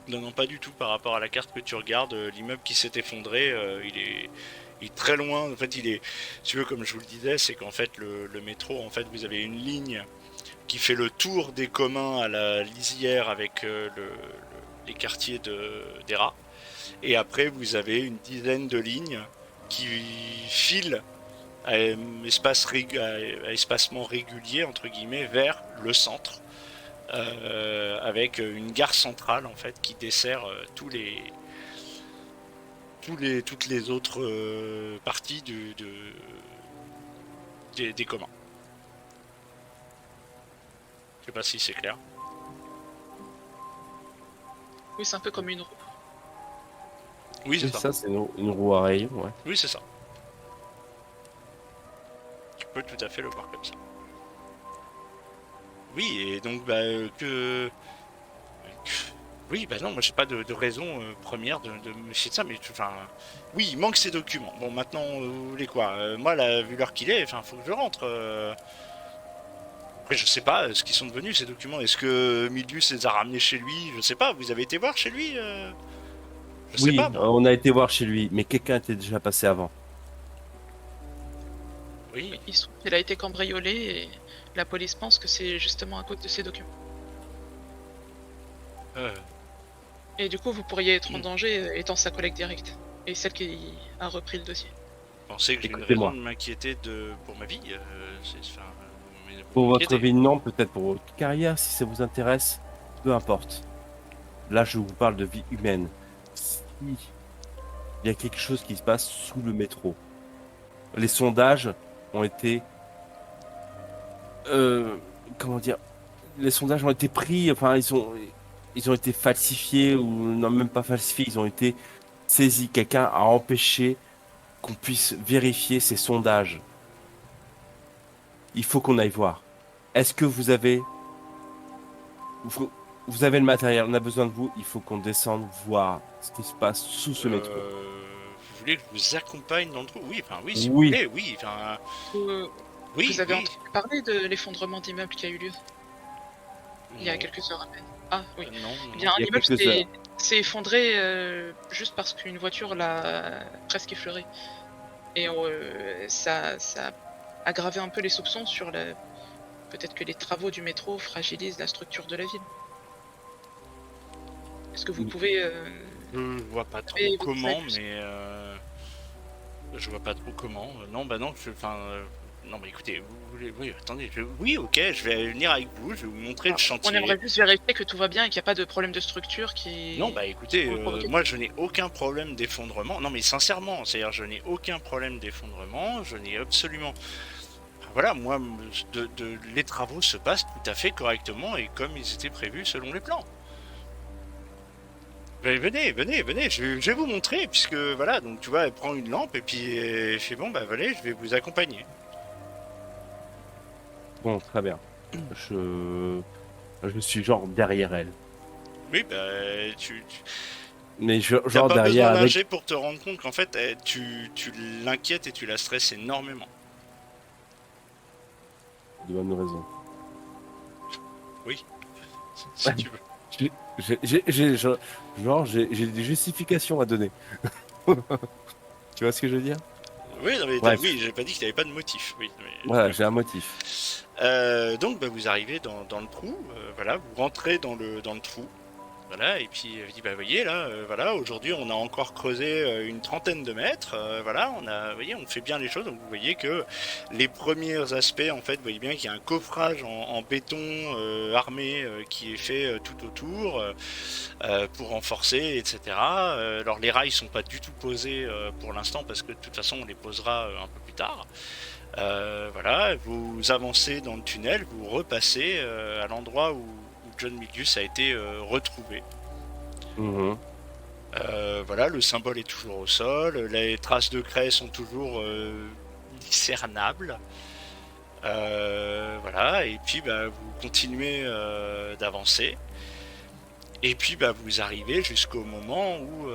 Speaker 1: Non, non, pas du tout par rapport à la carte que tu regardes. L'immeuble qui s'est effondré, il est très loin. En fait, il est, si tu veux, comme je vous le disais, c'est qu'en fait, le métro, en fait, vous avez une ligne qui fait le tour des communs à la lisière avec les quartiers des rats. Et après, vous avez une dizaine de lignes qui filent à, à espacement régulier, entre guillemets, vers le centre. Avec une gare centrale en fait qui dessert toutes les autres parties des communs. Je sais pas si c'est clair.
Speaker 3: Oui, c'est un peu comme une roue.
Speaker 1: Oui, c'est
Speaker 2: C'est
Speaker 1: ça.
Speaker 2: ça, c'est une roue à rayon, ouais.
Speaker 1: Oui, c'est ça. Tu peux tout à fait le voir comme ça. Oui, et donc oui, bah non, moi j'ai pas de raison première de me méfier de ça, mais enfin, oui, il manque ces documents. Bon, maintenant, vous voulez quoi? Moi, là, vu l'heure qu'il est, enfin, faut que je rentre. Après, je sais pas ce qu'ils sont devenus ces documents. Est-ce que Milius les a ramenés chez lui? Je sais pas. Vous avez été voir chez lui? Je sais
Speaker 2: Oui,
Speaker 1: pas, moi.
Speaker 2: on a été voir chez lui, mais quelqu'un était déjà passé avant.
Speaker 1: Oui.
Speaker 3: Oui, il a été cambriolé et la police pense que c'est justement à cause de ces documents.
Speaker 1: Euh,
Speaker 3: Et du coup, vous pourriez être en danger étant sa collègue directe et celle qui a repris le dossier.
Speaker 1: Pensez que j'ai une
Speaker 2: Écoutez-moi.
Speaker 1: raison de m'inquiéter pour ma vie. Enfin, vous mais vous
Speaker 2: Pour votre
Speaker 1: m'inquiétez.
Speaker 2: vie, non, peut-être pour votre carrière, si ça vous intéresse, peu importe. Là, je vous parle de vie humaine. Si il y a quelque chose qui se passe sous le métro, les sondages ont été, euh, comment dire, les sondages ont été pris, enfin, ils ont été falsifiés ou non, même pas falsifiés, ils ont été saisis. Quelqu'un a empêché qu'on puisse vérifier ces sondages. Il faut qu'on aille voir. Est-ce que vous, vous avez le matériel, on a besoin de vous, il faut qu'on descende voir ce qui se passe sous ce métro.
Speaker 1: Vous voulez que je vous accompagne dans le trou? Oui, enfin oui, si vous
Speaker 2: Oui,
Speaker 1: voulez, oui, enfin
Speaker 3: Euh,
Speaker 1: oui,
Speaker 3: Vous avez
Speaker 1: oui.
Speaker 3: entendu parler de l'effondrement d'immeuble qui a eu lieu il y a
Speaker 1: Non,
Speaker 3: quelques heures à peine. Ah oui.
Speaker 1: non,
Speaker 3: Eh
Speaker 1: non,
Speaker 3: bien, un
Speaker 2: il y a
Speaker 3: immeuble
Speaker 2: quelques heures.
Speaker 3: s'est effondré juste parce qu'une voiture l'a presque effleuré. Et ça a aggravé un peu les soupçons sur la... Peut-être que les travaux du métro fragilisent la structure de la ville. Est-ce que vous pouvez...
Speaker 1: je vois pas trop
Speaker 3: avez votre
Speaker 1: comment,
Speaker 3: aide plus-
Speaker 1: mais je vois pas trop comment. Non, bah non, enfin, non, bah écoutez, vous voulez, oui, attendez, oui, ok, je vais venir avec vous, je vais vous montrer le
Speaker 3: Ah, on
Speaker 1: chantier.
Speaker 3: aimerait juste vérifier que tout va bien et qu'il n'y a pas de problème de structure
Speaker 1: Non, bah
Speaker 3: qui
Speaker 1: écoutez,
Speaker 3: pourrait provoquer.
Speaker 1: moi je n'ai aucun problème d'effondrement. Non, mais sincèrement, c'est-à-dire je n'ai aucun problème d'effondrement, je n'ai absolument. Voilà, moi, les travaux se passent tout à fait correctement et comme ils étaient prévus selon les plans. Venez, venez, venez, je vais vous montrer, puisque voilà, donc tu vois, elle prend une lampe et puis elle fait bon, bah venez, je vais vous accompagner.
Speaker 2: Bon, très bien. Je suis genre derrière elle.
Speaker 1: Oui, bah
Speaker 2: Mais
Speaker 1: t'as
Speaker 2: genre
Speaker 1: pas besoin
Speaker 2: derrière
Speaker 1: d'un
Speaker 2: avec.
Speaker 1: jet pour te rendre compte qu'en fait, tu l'inquiètes et tu la stresses énormément.
Speaker 2: De bonnes raisons.
Speaker 1: Oui, si tu veux.
Speaker 2: J'ai des justifications à donner. Tu vois ce que je veux dire?
Speaker 1: Oui, non, mais
Speaker 2: Bref,
Speaker 1: oui, j'ai pas dit qu'il n'y avait pas de motif. Oui,
Speaker 2: voilà,
Speaker 1: mais,
Speaker 2: j'ai un motif.
Speaker 1: donc, bah, vous arrivez dans le trou, voilà, vous rentrez dans le trou, voilà, et puis elle dit, bah, voyez, là, voilà, aujourd'hui, on a encore creusé une trentaine de mètres, voilà, vous voyez, on fait bien les choses, donc vous voyez que les premiers aspects, en fait, vous voyez bien qu'il y a un coffrage en béton armé qui est fait tout autour pour renforcer, etc. Alors, les rails sont pas du tout posés pour l'instant, parce que de toute façon, on les posera un peu plus tard. Voilà, vous avancez dans le tunnel, vous repassez à l'endroit où John Milius a été retrouvé.
Speaker 2: Mhm.
Speaker 1: Voilà, le symbole est toujours au sol, les traces de craie sont toujours discernables. Voilà, et puis bah, vous continuez d'avancer. Et puis bah, vous arrivez jusqu'au moment où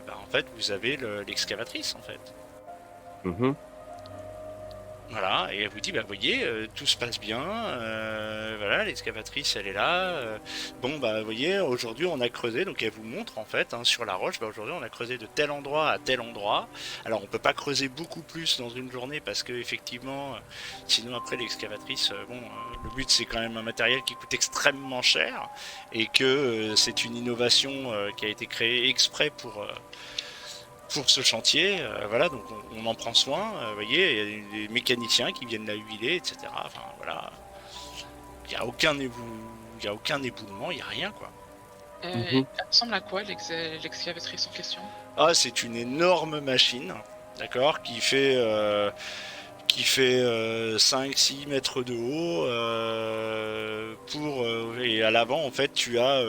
Speaker 1: bah, en fait vous avez l'excavatrice en fait.
Speaker 2: Mhm.
Speaker 1: Voilà, et elle vous dit, bah voyez, tout se passe bien, voilà, l'excavatrice elle est là, bon bah voyez, aujourd'hui on a creusé, donc elle vous montre en fait hein, sur la roche, bah aujourd'hui on a creusé de tel endroit à tel endroit, alors on peut pas creuser beaucoup plus dans une journée parce que effectivement, sinon après l'excavatrice, le but c'est quand même un matériel qui coûte extrêmement cher, et que c'est une innovation qui a été créée exprès pour ce chantier, voilà, donc on en prend soin, vous voyez, il y a des mécaniciens qui viennent la huiler, etc. Enfin voilà, il n'y a aucun il y a aucun éboulement, il n'y a rien quoi.
Speaker 2: Mhm.
Speaker 3: Elle ressemble à quoi l'excavatrice en question?
Speaker 1: Ah, c'est une énorme machine, d'accord, qui fait 5-6 mètres de haut et à l'avant en fait tu as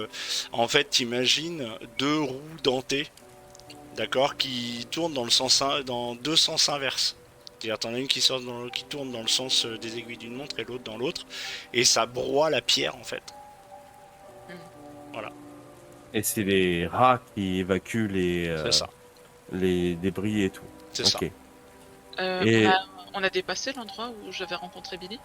Speaker 1: en fait t'imagines deux roues dentées, d'accord, qui tournent dans deux sens inverses. C'est-à-dire, t'en as une qui tourne dans le sens des aiguilles d'une montre et l'autre dans l'autre, et ça broie la pierre en fait.
Speaker 3: Hmm.
Speaker 1: Voilà,
Speaker 2: Et c'est les rats qui évacuent
Speaker 1: c'est ça,
Speaker 2: les débris et tout.
Speaker 1: c'est ça.
Speaker 2: Ok.
Speaker 3: Euh, on
Speaker 2: Et
Speaker 3: a, on a dépassé l'endroit où j'avais rencontré Billy?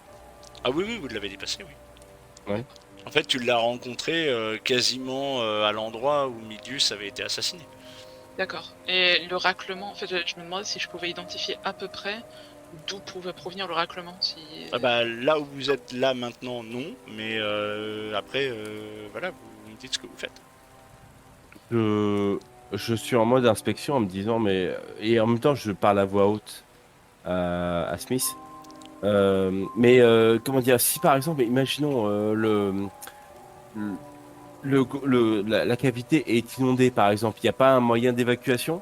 Speaker 1: Ah oui, oui, vous l'avez dépassé, oui.
Speaker 2: ouais.
Speaker 1: En fait, tu l'as rencontré quasiment à l'endroit où Midius avait été assassiné.
Speaker 3: D'accord. Et le raclement, en fait, je me demandais si je pouvais identifier à peu près d'où pouvait provenir le raclement. Si...
Speaker 1: Ah bah là où vous êtes là maintenant, non, mais après, voilà, vous me dites ce que vous faites.
Speaker 2: Je, je suis en mode inspection en me disant, mais. Et en même temps, je parle à voix haute à Smith. Mais comment dire, si par exemple, imaginons la cavité est inondée, par exemple, il n'y a pas un moyen d'évacuation?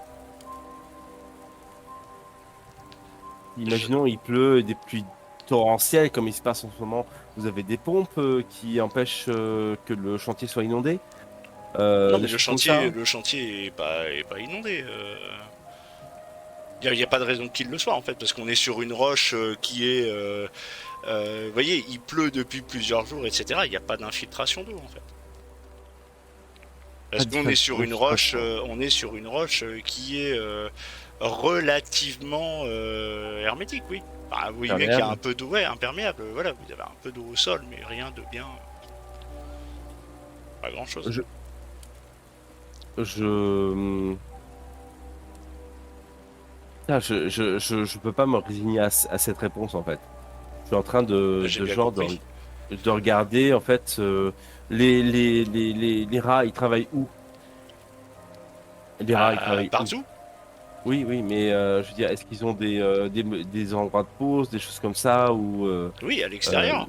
Speaker 1: Je-
Speaker 2: Imaginons, il pleut des pluies torrentielles, comme il se passe en ce moment. Vous avez des pompes qui empêchent que le chantier soit inondé,
Speaker 1: Non,
Speaker 2: des
Speaker 1: mais
Speaker 2: choses comme ça.
Speaker 1: le chantier est pas inondé. Il y a pas de raison qu'il le soit en fait, parce qu'on est sur une roche qui est, vous voyez, il pleut depuis plusieurs jours, etc. Il n'y a pas d'infiltration d'eau en fait.
Speaker 2: Pas
Speaker 1: Parce
Speaker 2: de
Speaker 1: qu'on est sur une roche,
Speaker 2: d'infiltration.
Speaker 1: on est sur une roche qui est relativement hermétique, oui. Bah, vous voyez bien qu'il y a un
Speaker 2: Perméable.
Speaker 1: peu d'eau, ouais, imperméable. Voilà, vous avez un peu d'eau au sol, mais rien de bien, pas grand chose.
Speaker 2: Je, je, je peux pas me résigner à cette réponse en fait. Je suis en train
Speaker 1: J'ai
Speaker 2: de
Speaker 1: bien
Speaker 2: genre
Speaker 1: compris.
Speaker 2: de regarder en fait les rats, ils travaillent où? Les rats, ils travaillent où?
Speaker 1: Partout.
Speaker 2: Oui, oui, mais je veux dire, est-ce qu'ils ont des endroits de pause, des choses comme ça, ou
Speaker 1: Oui, à
Speaker 2: euh,
Speaker 1: l'extérieur.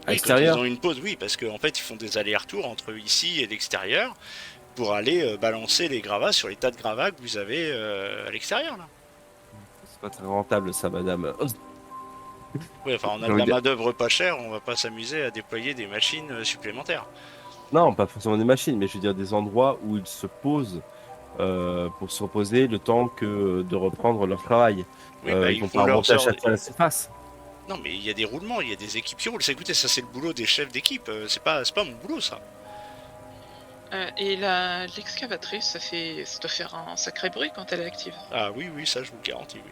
Speaker 2: à
Speaker 1: Oui, quand ils ont
Speaker 2: l'extérieur?
Speaker 1: une pause, oui, parce qu'en fait, ils font des allers-retours entre ici et l'extérieur pour aller balancer les gravats sur les tas de gravats que vous avez à l'extérieur, là.
Speaker 2: C'est pas très rentable, ça, madame.
Speaker 1: Oui, enfin, on a
Speaker 2: J'ai
Speaker 1: de
Speaker 2: envie
Speaker 1: la
Speaker 2: de dire-
Speaker 1: main-d'œuvre pas chère, on va pas s'amuser à déployer des machines supplémentaires.
Speaker 2: Non, pas forcément des machines, mais je veux dire des endroits où ils se posent pour se reposer le temps que de reprendre leur travail.
Speaker 1: Oui, bah,
Speaker 2: Ils
Speaker 1: ils
Speaker 2: vont
Speaker 1: font
Speaker 2: pas
Speaker 1: leurs
Speaker 2: remonter à
Speaker 1: heures.
Speaker 2: chaque fois la surface.
Speaker 1: Non, mais il y a des roulements, il y a des équipes qui roulent. Écoutez, ça, c'est le boulot des chefs d'équipe. C'est pas mon boulot, ça.
Speaker 3: Et l'excavatrice, ça doit faire un sacré bruit quand elle est active.
Speaker 1: Ah oui, oui, ça, je vous le garantis, oui.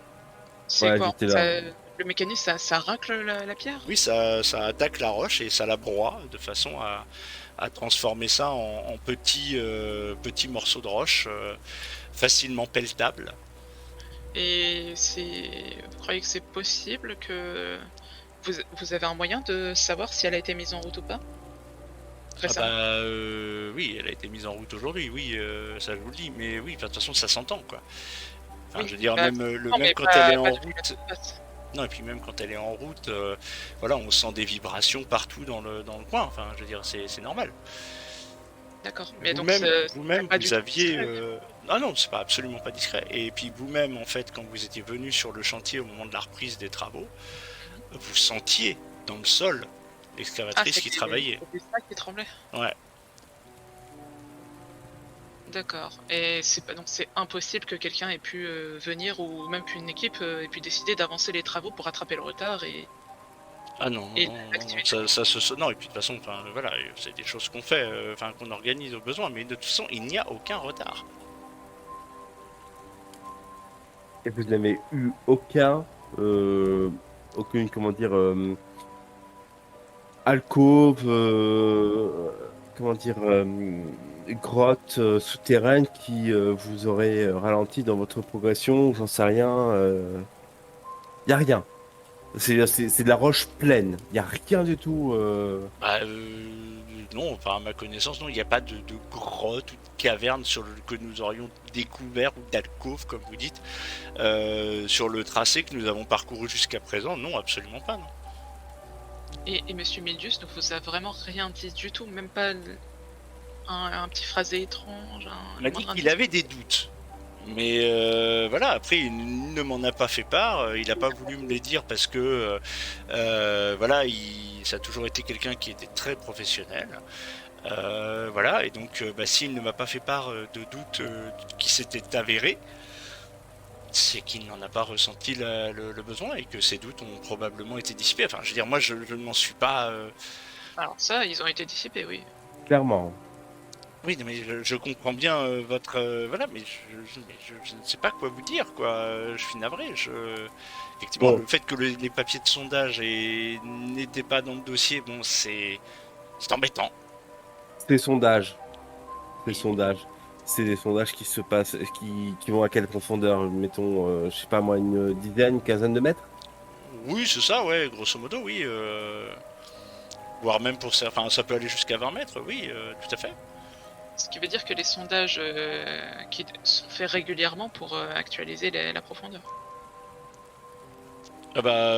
Speaker 3: C'est
Speaker 2: Ouais,
Speaker 3: quoi?
Speaker 2: j'étais là.
Speaker 3: Le mécanisme, ça racle la pierre?
Speaker 1: Oui, ça attaque la roche et ça la broie de façon à transformer ça en petits, petits morceaux de roche facilement peltables.
Speaker 3: Et vous croyez que c'est possible que vous avez un moyen de savoir si elle a été mise en route ou pas
Speaker 1: Ah bah
Speaker 3: récemment?
Speaker 1: oui, elle a été mise en route aujourd'hui, oui, ça je vous le dis, mais oui, enfin, de toute façon ça s'entend quoi. Enfin, je
Speaker 3: Oui,
Speaker 1: veux dire,
Speaker 3: bah,
Speaker 1: même,
Speaker 3: non,
Speaker 1: même
Speaker 3: mais
Speaker 1: quand elle est
Speaker 3: pas
Speaker 1: en
Speaker 3: depuis la
Speaker 1: route,
Speaker 3: surface.
Speaker 1: non, et puis même quand elle est en route, voilà, on sent des vibrations partout dans le coin, enfin, je veux dire, c'est normal.
Speaker 3: D'accord. Mais donc, c'est
Speaker 1: Vous-même,
Speaker 3: pas du
Speaker 1: vous
Speaker 3: tout
Speaker 1: aviez,
Speaker 3: discret.
Speaker 1: ah non, c'est pas absolument pas discret. Et puis vous-même, en fait, quand vous étiez venu sur le chantier au moment de la reprise des travaux,
Speaker 3: Mhm.
Speaker 1: vous sentiez dans le sol
Speaker 3: Ah,
Speaker 1: l'excavatrice qui travaillait.
Speaker 3: c'était ça qui tremblait.
Speaker 1: Ouais.
Speaker 3: D'accord. Et c'est pas donc c'est impossible que quelqu'un ait pu venir ou même qu'une équipe ait pu décider d'avancer les travaux pour rattraper le retard
Speaker 1: Ah non, non,
Speaker 3: et
Speaker 1: non, non, non,
Speaker 3: l'activité.
Speaker 1: non, et puis de toute façon, enfin, voilà, c'est des choses qu'on fait, enfin, qu'on organise au besoin, mais de toute façon, il n'y a aucun retard.
Speaker 2: Et vous n'avez eu euh, aucune, comment dire, alcôve, comment dire, grotte souterraine qui vous aurait ralenti dans votre progression, j'en sais rien. Y a rien. C'est de la roche pleine. Y a rien du tout.
Speaker 1: Bah, non, enfin, à ma connaissance, non, il n'y a pas de grotte ou de caverne que nous aurions découvert ou d'alcôve, comme vous dites, sur le tracé que nous avons parcouru jusqu'à présent. Non, absolument pas, non.
Speaker 3: Et Monsieur Milius ne vous a vraiment rien dit du tout, même pas un petit phrasé étrange,
Speaker 1: Il
Speaker 3: le
Speaker 1: m'a dit
Speaker 3: moindre
Speaker 1: qu'il
Speaker 3: indice.
Speaker 1: avait des doutes. Mais voilà, après, il ne m'en a pas fait part. Il n'a pas voulu me les dire parce que, voilà, ça a toujours été quelqu'un qui était très professionnel. Voilà, et donc, bah, s'il ne m'a pas fait part de doutes qui s'étaient avérés, c'est qu'il n'en a pas ressenti le besoin et que ces doutes ont probablement été dissipés. Enfin, je veux dire, moi, je ne m'en suis pas.
Speaker 3: Alors ça, ils ont été dissipés, oui.
Speaker 2: Clairement.
Speaker 1: Oui, mais je comprends bien votre voilà, mais je ne sais pas quoi vous dire, quoi. Je suis navré. Effectivement,
Speaker 2: Bon,
Speaker 1: le fait que les papiers de sondage n'étaient pas dans le dossier, bon, c'est embêtant.
Speaker 2: ces sondages, ces
Speaker 1: Oui,
Speaker 2: sondages, c'est des sondages qui se passent, qui vont à quelle profondeur? Mettons, je sais pas moi, une dizaine, une quinzaine de mètres?
Speaker 1: oui, c'est ça, ouais, grosso modo, oui. Voire même pour ça, enfin, ça peut aller jusqu'à 20 mètres, oui, tout à fait.
Speaker 3: Ce qui veut dire que les sondages qui sont faits régulièrement pour actualiser la profondeur.
Speaker 1: Ah bah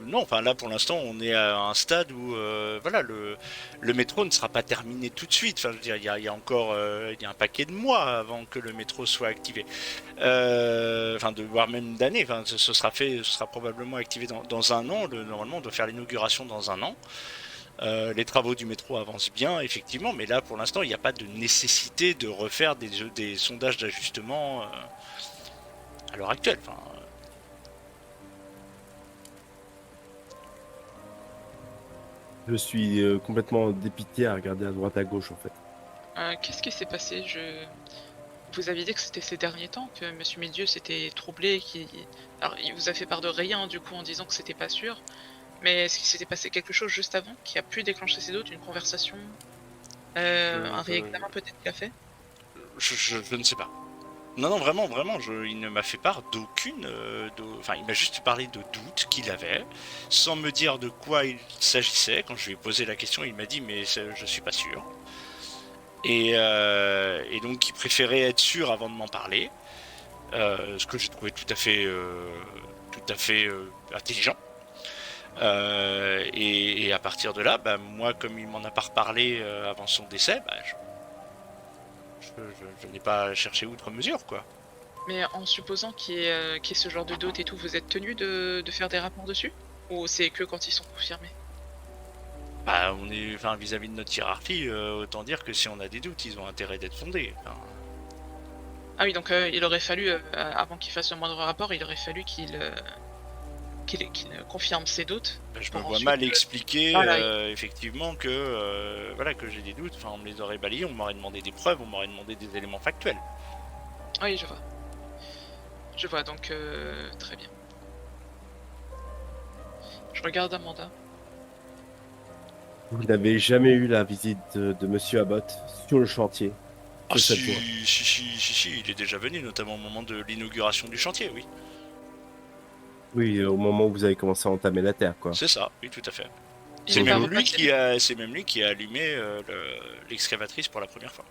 Speaker 1: non, enfin là pour l'instant on est à un stade où voilà le métro ne sera pas terminé tout de suite. Enfin je veux dire il y a encore il y a un paquet de mois avant que le métro soit activé. Enfin de voire même d'années. Enfin ce sera fait, ce sera probablement activé dans un an. Normalement on doit faire l'inauguration dans un an. Les travaux du métro avancent bien effectivement, mais là pour l'instant il n'y a pas de nécessité de refaire des sondages d'ajustement à l'heure actuelle. Enfin,
Speaker 2: Je suis complètement dépité à regarder à droite à gauche en fait.
Speaker 3: Qu'est-ce qui s'est passé? Vous aviez dit que c'était ces derniers temps que Monsieur Milieu s'était troublé, alors il vous a fait part de rien du coup en disant que c'était pas sûr, mais est-ce qu'il s'était passé quelque chose juste avant qui a pu déclencher ces doutes, une conversation, un
Speaker 1: je,
Speaker 3: réexamen peut-être qu'il a fait?
Speaker 1: je ne sais pas. Non, non, vraiment, vraiment, il ne m'a fait part d'aucune. Enfin, il m'a juste parlé de doutes qu'il avait, sans me dire de quoi il s'agissait. Quand je lui ai posé la question, il m'a dit, mais je suis pas sûr. Et donc, il préférait être sûr avant de m'en parler, ce que j'ai trouvé tout à fait intelligent. Et à partir de là, bah, moi, comme il m'en a pas reparlé avant son décès, bah, je n'ai pas cherché outre mesure, quoi.
Speaker 3: Mais en supposant qu'il y ait ce genre de doute et tout, vous êtes tenu de faire des rapports dessus? Ou c'est que quand ils sont confirmés?
Speaker 1: Bah, on est, enfin, vis-à-vis de notre hiérarchie, autant dire que si on a des doutes, ils ont intérêt d'être fondés. Enfin,
Speaker 3: Ah oui, donc il aurait fallu, avant qu'il fasse le moindre rapport, il aurait fallu qu'il confirme ses doutes
Speaker 1: bah, je me
Speaker 3: pour
Speaker 1: vois
Speaker 3: ensuite,
Speaker 1: mal expliquer,
Speaker 3: voilà,
Speaker 1: effectivement, que, voilà, que j'ai des doutes. Enfin, on me les aurait balayés, on m'aurait demandé des preuves, on m'aurait demandé des éléments factuels.
Speaker 3: oui, je vois. Je vois, donc très bien. Je regarde Amanda.
Speaker 2: Vous n'avez jamais eu la visite de Monsieur Abbott sur le chantier
Speaker 1: Ah
Speaker 2: ce 7
Speaker 1: si,
Speaker 2: juin.
Speaker 1: si, il est déjà venu, notamment au moment de l'inauguration du chantier, oui.
Speaker 2: Oui, au moment où vous avez commencé à entamer la terre, quoi.
Speaker 1: C'est ça, oui, tout à fait.
Speaker 3: Il n'est pas repassé.
Speaker 1: C'est même lui qui a allumé l'excavatrice pour la première fois.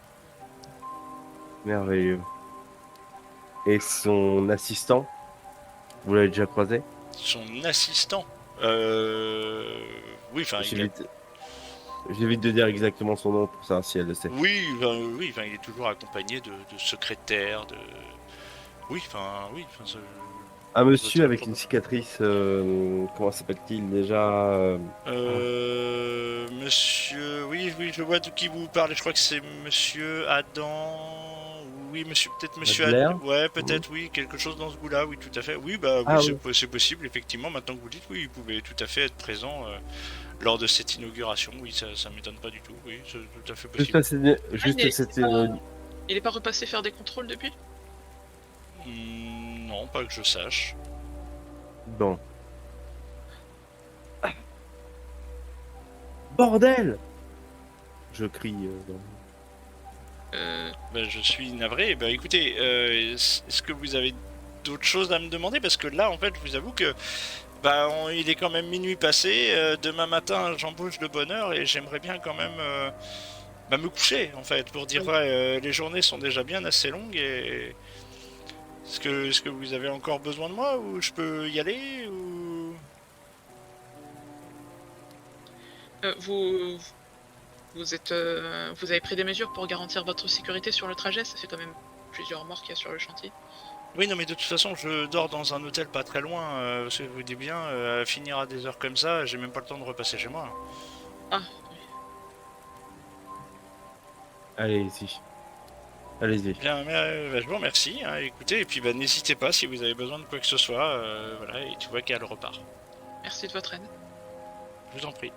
Speaker 2: Merveilleux. Et son assistant, vous l'avez déjà croisé?
Speaker 1: Son assistant, euh... oui, enfin, il a
Speaker 2: J'évite, j'évite de dire exactement son nom pour savoir si elle le sait.
Speaker 1: Oui, enfin, il est toujours accompagné de secrétaires, de. Oui, enfin,
Speaker 2: Un
Speaker 1: ça doit
Speaker 2: monsieur
Speaker 1: être
Speaker 2: avec une cicatrice, comment s'appelle-t-il déjà ah,
Speaker 1: Monsieur, oui, je vois de qui vous parlez. Je crois que c'est Monsieur Adam. Oui, peut-être Monsieur
Speaker 2: Adler?
Speaker 1: Adam. Ouais,
Speaker 2: Hmm.
Speaker 1: peut-être, oui, quelque chose dans ce goût-là, oui, tout à fait. Oui, bah oui,
Speaker 2: Ah oui.
Speaker 1: c'est possible, effectivement. Maintenant que vous le dites, oui, il pouvait tout à fait être présent lors de cette inauguration. Oui, ça m'étonne pas du tout. Oui, c'est tout à fait
Speaker 2: Juste,
Speaker 1: possible.
Speaker 3: Ah,
Speaker 2: juste cette...
Speaker 3: il est pas repassé faire des contrôles depuis?
Speaker 1: Non, pas que je sache.
Speaker 2: Bon. Bordel! Je crie.
Speaker 1: Bah, je suis navré. Bah, écoutez, est-ce que vous avez d'autres choses à me demander? Parce que là, en fait, je vous avoue que bah, il est quand même minuit passé. Demain matin, j'embauche de bonne heure et j'aimerais bien quand même bah, me coucher, en fait, pour dire
Speaker 3: Oui.
Speaker 1: ouais, les journées sont déjà bien assez longues. Et est-ce que vous avez encore besoin de moi ou je peux y aller ou...
Speaker 3: Euh, vous, vous avez pris des mesures pour garantir votre sécurité sur le trajet? Ça fait quand même plusieurs morts qu'il y a sur le chantier.
Speaker 1: Oui, non, mais de toute façon, je dors dans un hôtel pas très loin. Parce que je vous dis bien, finir à des heures comme ça, j'ai même pas le temps de repasser chez moi.
Speaker 3: Ah, oui.
Speaker 2: Allez-y. Allez-y.
Speaker 1: Bien, mais, bah, je vous remercie. Hein, écoutez, et puis bah, n'hésitez pas si vous avez besoin de quoi que ce soit. Voilà, et tu vois qu'elle repart.
Speaker 3: Merci de votre aide.
Speaker 1: Je vous en prie.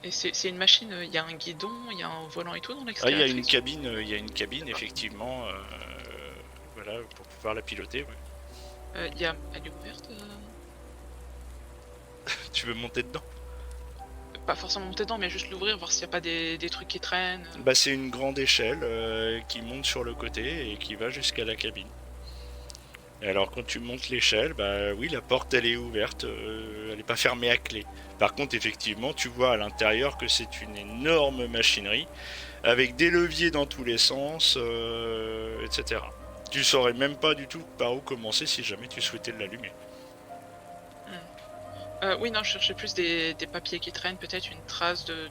Speaker 3: Et c'est une machine, il y a un guidon, il y a un volant et tout dans
Speaker 1: Ah,
Speaker 3: l'excavatrice?
Speaker 1: il y a une cabine effectivement, voilà, pour pouvoir la piloter. Ouais.
Speaker 3: Elle est ouverte?
Speaker 1: Tu veux monter dedans?
Speaker 3: Pas forcément monter dedans, mais juste l'ouvrir, voir s'il n'y a pas des trucs qui traînent.
Speaker 1: Bah, c'est une grande échelle qui monte sur le côté et qui va jusqu'à la cabine. Et alors quand tu montes l'échelle, bah oui, la porte elle est ouverte, elle n'est pas fermée à clé. Par contre, effectivement, tu vois à l'intérieur que c'est une énorme machinerie avec des leviers dans tous les sens, etc. Tu saurais même pas du tout par où commencer si jamais tu souhaitais l'allumer.
Speaker 3: Oui, non, je cherchais plus des papiers qui traînent, peut-être une trace de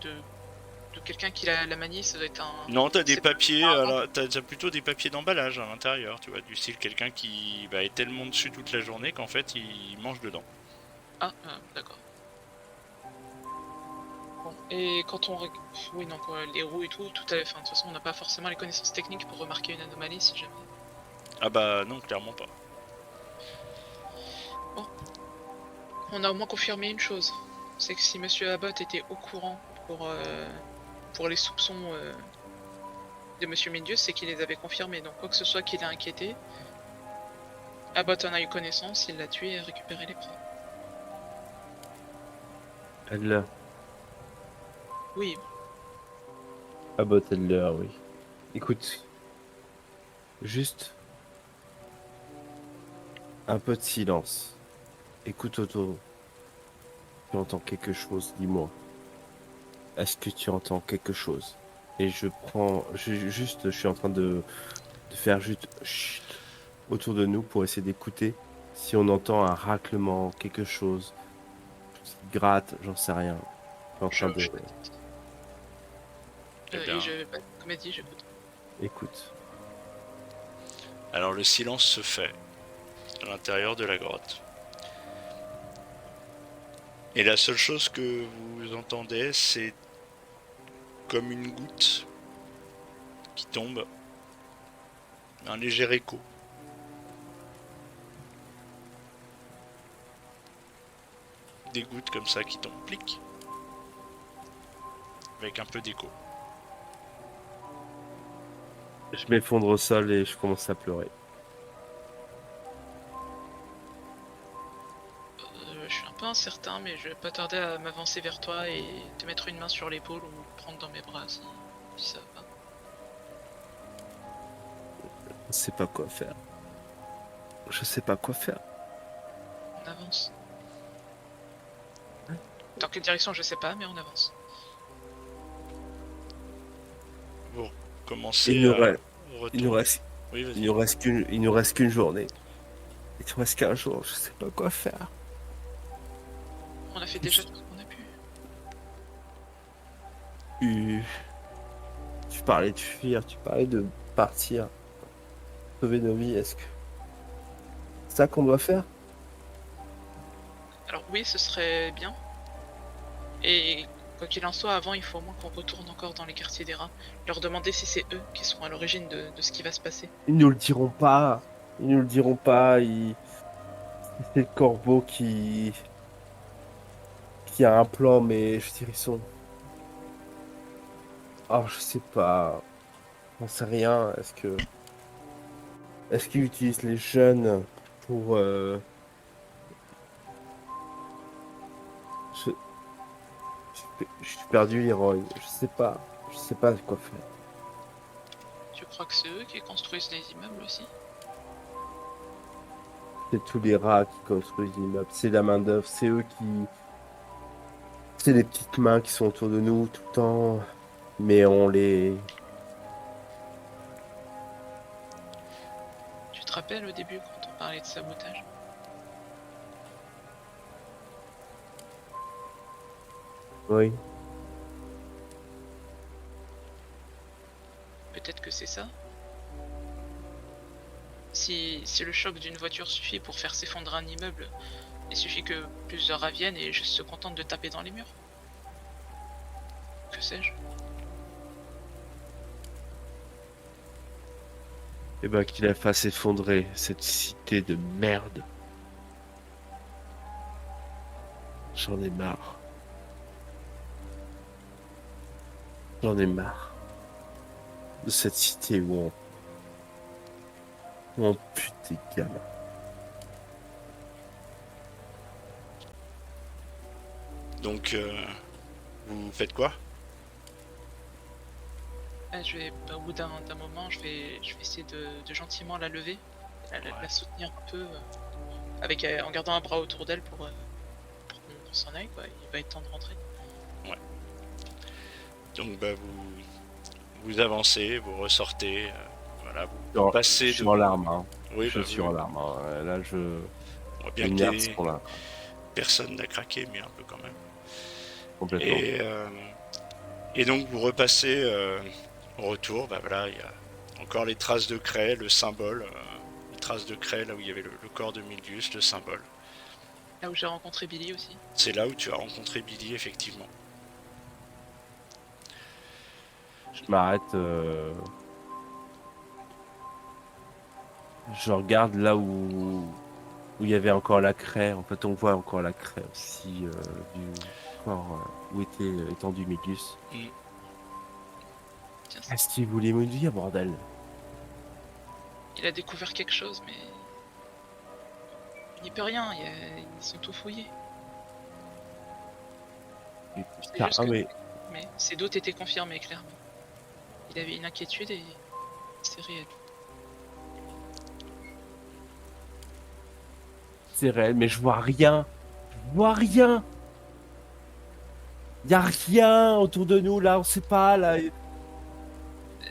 Speaker 3: quelqu'un qui la manie, ça doit être un...
Speaker 1: Non, t'as des
Speaker 3: C'est pas
Speaker 1: papiers,
Speaker 3: un vent.
Speaker 1: alors t'as plutôt des papiers d'emballage à l'intérieur, tu vois, du style quelqu'un qui est tellement dessus toute la journée qu'en fait il mange dedans.
Speaker 3: Ah, d'accord. Bon, et quand on... Oui, donc les roues et tout, enfin, de toute façon, on n'a pas forcément les connaissances techniques pour remarquer une anomalie si jamais.
Speaker 1: Ah bah non, clairement pas.
Speaker 3: On a au moins confirmé une chose, c'est que si Monsieur Abbott était au courant pour les soupçons de Monsieur Milieu, c'est qu'il les avait confirmés. Donc quoi que ce soit qui l'a inquiété, Abbott en a eu connaissance, il l'a tué et a récupéré les preuves.
Speaker 2: Elle
Speaker 3: Oui,
Speaker 2: Abbott Adler, oui. Écoute, juste un peu de silence. Écoute autour. Tu entends quelque chose, dis-moi. Est-ce que tu entends quelque chose? Et je suis en train de faire juste chut autour de nous pour essayer d'écouter si on entend un raclement, quelque chose qui gratte, j'en sais rien. Je suis en train de...
Speaker 1: Eh
Speaker 3: et
Speaker 1: bien,
Speaker 3: comme elle dit, j'écoute.
Speaker 2: Écoute.
Speaker 1: alors le silence se fait à l'intérieur de la grotte. Et la seule chose que vous entendez, c'est comme une goutte qui tombe, un léger écho. Des gouttes comme ça qui tombent, plic, avec un peu d'écho.
Speaker 2: Je m'effondre au sol et je commence à pleurer.
Speaker 3: Je suis un peu incertain, mais je vais pas tarder à m'avancer vers toi et te mettre une main sur l'épaule ou prendre dans mes bras si ça va pas.
Speaker 2: Je sais pas quoi faire. Je sais pas quoi faire.
Speaker 3: On avance. Dans quelle direction, je sais pas, mais on avance.
Speaker 1: Vous
Speaker 2: Il
Speaker 1: commencez
Speaker 2: nous
Speaker 1: à
Speaker 2: reste, il nous
Speaker 1: retourner.
Speaker 2: reste,
Speaker 1: Oui,
Speaker 2: il
Speaker 1: vas-y.
Speaker 2: nous reste il nous reste qu'une journée. Il nous reste qu'un jour, je sais pas quoi faire.
Speaker 3: On a fait déjà tout ce qu'on a pu.
Speaker 2: Tu, tu parlais de fuir, tu parlais de partir, sauver nos vies. Est-ce que c'est ça qu'on doit faire?
Speaker 3: Alors oui, ce serait bien. Et quoi qu'il en soit, avant, il faut au moins qu'on retourne encore dans les quartiers des rats. Leur demander si c'est eux qui sont à l'origine de ce qui va se passer.
Speaker 2: Ils nous le diront pas. Ils nous le diront pas. C'est le corbeau qui a un plan, mais je dirais son. Oh, je sais pas. J'en sais rien. Est-ce qu'ils utilisent les jeunes pour je, je suis perdu, Leroy. Je sais pas. Je sais pas quoi faire.
Speaker 3: Tu crois que c'est eux qui construisent les immeubles aussi?
Speaker 2: C'est tous les rats qui construisent l'immeuble. C'est la main-d'œuvre. C'est eux qui. C'est les petites mains qui sont autour de nous tout le temps. Mais on les.
Speaker 3: Tu te rappelles au début quand on parlait de sabotage?
Speaker 2: Oui.
Speaker 3: Peut-être que c'est ça? Si le choc d'une voiture suffit pour faire s'effondrer un immeuble, il suffit que plusieurs rats viennent et juste se contentent de taper dans les murs. Que sais-je?
Speaker 2: Et ben qu'il la fasse effondrer cette cité de merde. J'en ai marre. J'en ai marre de cette cité où on pute des gamins.
Speaker 1: Donc, vous faites quoi?
Speaker 3: Au bout d'un moment, je vais essayer de gentiment la lever, la soutenir un peu, en gardant un bras autour d'elle pour qu'on s'en aille, quoi. Il va être temps de rentrer.
Speaker 1: Donc, vous avancez, vous ressortez Voilà, vous
Speaker 2: Je
Speaker 1: passez
Speaker 2: suis
Speaker 1: de...
Speaker 2: en larmes, hein.
Speaker 1: Oui,
Speaker 2: Je
Speaker 1: bah
Speaker 2: suis
Speaker 1: oui,
Speaker 2: en larmes, hein. Là,
Speaker 1: on voit bien
Speaker 2: les
Speaker 1: que
Speaker 2: nerfs sont là,
Speaker 1: personne n'a craqué, mais un peu quand même.
Speaker 2: complètement.
Speaker 1: Et donc vous repassez au retour, bah voilà, il y a encore les traces de craie, le symbole, les traces de craie là où il y avait le corps de Mildius, le symbole.
Speaker 3: Là où j'ai rencontré Billy aussi.
Speaker 1: C'est là où tu as rencontré Billy, effectivement.
Speaker 2: Je m'arrête. Je regarde là où il y avait encore la craie. En fait, on voit encore la craie aussi du corps où était étendu Médius.
Speaker 1: Mm.
Speaker 3: Tiens,
Speaker 2: Qu'est-ce qu'il voulait me dire, bordel?
Speaker 3: il a découvert quelque chose, mais il n'y peut rien. Ils sont tout fouillés. C'est
Speaker 2: Putain,
Speaker 3: juste
Speaker 2: ah,
Speaker 3: que
Speaker 2: mais
Speaker 3: ses doutes étaient confirmés, clairement. Il avait une inquiétude et c'est réel.
Speaker 2: c'est réel, mais je vois rien. Je vois rien. Il y a rien autour de nous là, on sait pas là.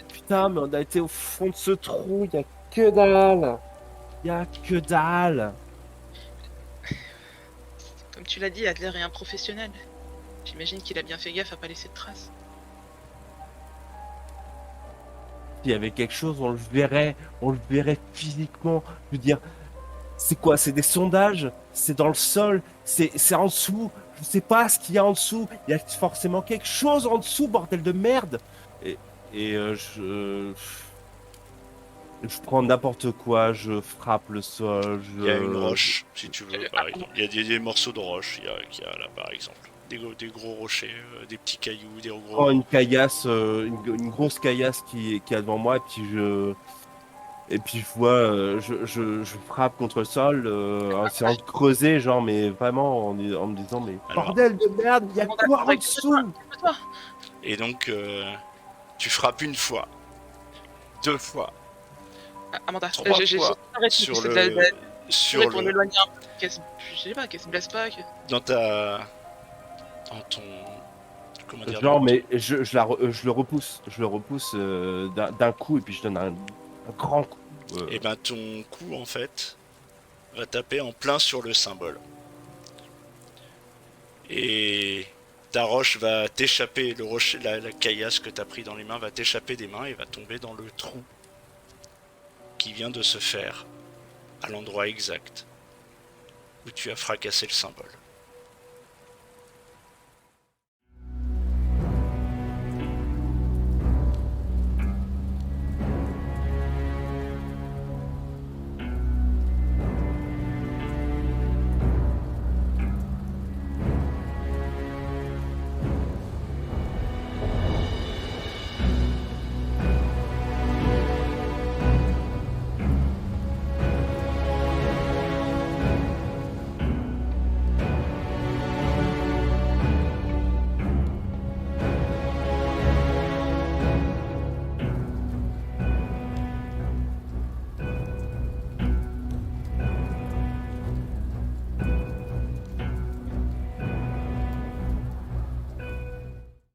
Speaker 2: Putain, mais on a été au fond de ce trou, il y a que dalle. Il y a que dalle.
Speaker 3: Comme tu l'as dit, Adler est un professionnel. J'imagine qu'il a bien fait gaffe à pas laisser de traces.
Speaker 2: S'il y avait quelque chose, on le verrait physiquement. Je veux dire, c'est quoi? C'est des sondages? C'est dans le sol? C'est en dessous? Je sais pas ce qu'il y a en dessous. Il y a forcément quelque chose en dessous, bordel de merde. Et, je prends n'importe quoi, je frappe le sol,
Speaker 1: Il y a une roche, si tu veux, par
Speaker 3: Ah,
Speaker 1: exemple. Il y a des morceaux de roche, qu'il y a là, par exemple. Des gros rochers, des petits cailloux, des
Speaker 2: je prends
Speaker 1: gros...
Speaker 2: une caillasse, une grosse caillasse qui est devant moi, et puis je vois, je frappe contre le sol, en essayant de creuser, genre, mais vraiment en me disant, mais
Speaker 1: Alors,
Speaker 2: bordel de merde, il y a
Speaker 3: Amanda,
Speaker 2: quoi en
Speaker 3: Amanda,
Speaker 2: dessous?
Speaker 3: calme-toi.
Speaker 1: et donc, tu frappes une fois, deux fois,
Speaker 3: Ah, Amanda,
Speaker 1: trois
Speaker 3: j'ai
Speaker 1: fois
Speaker 3: arrêté
Speaker 1: sur
Speaker 3: d'essayer de la
Speaker 1: sur
Speaker 3: pour
Speaker 1: le,
Speaker 3: m'éloigner un peu. Je sais pas, qu'elle se blesse pas.
Speaker 1: dans ta, dans ton, comment dire,
Speaker 2: Genre, mais je le repousse d'un coup, et puis je donne un grand coup.
Speaker 1: et ben ton coup en fait va taper en plein sur le symbole. Et ta roche va t'échapper, le rocher, la caillasse que t'as pris dans les mains va t'échapper des mains et va tomber dans le trou qui vient de se faire à l'endroit exact où tu as fracassé le symbole.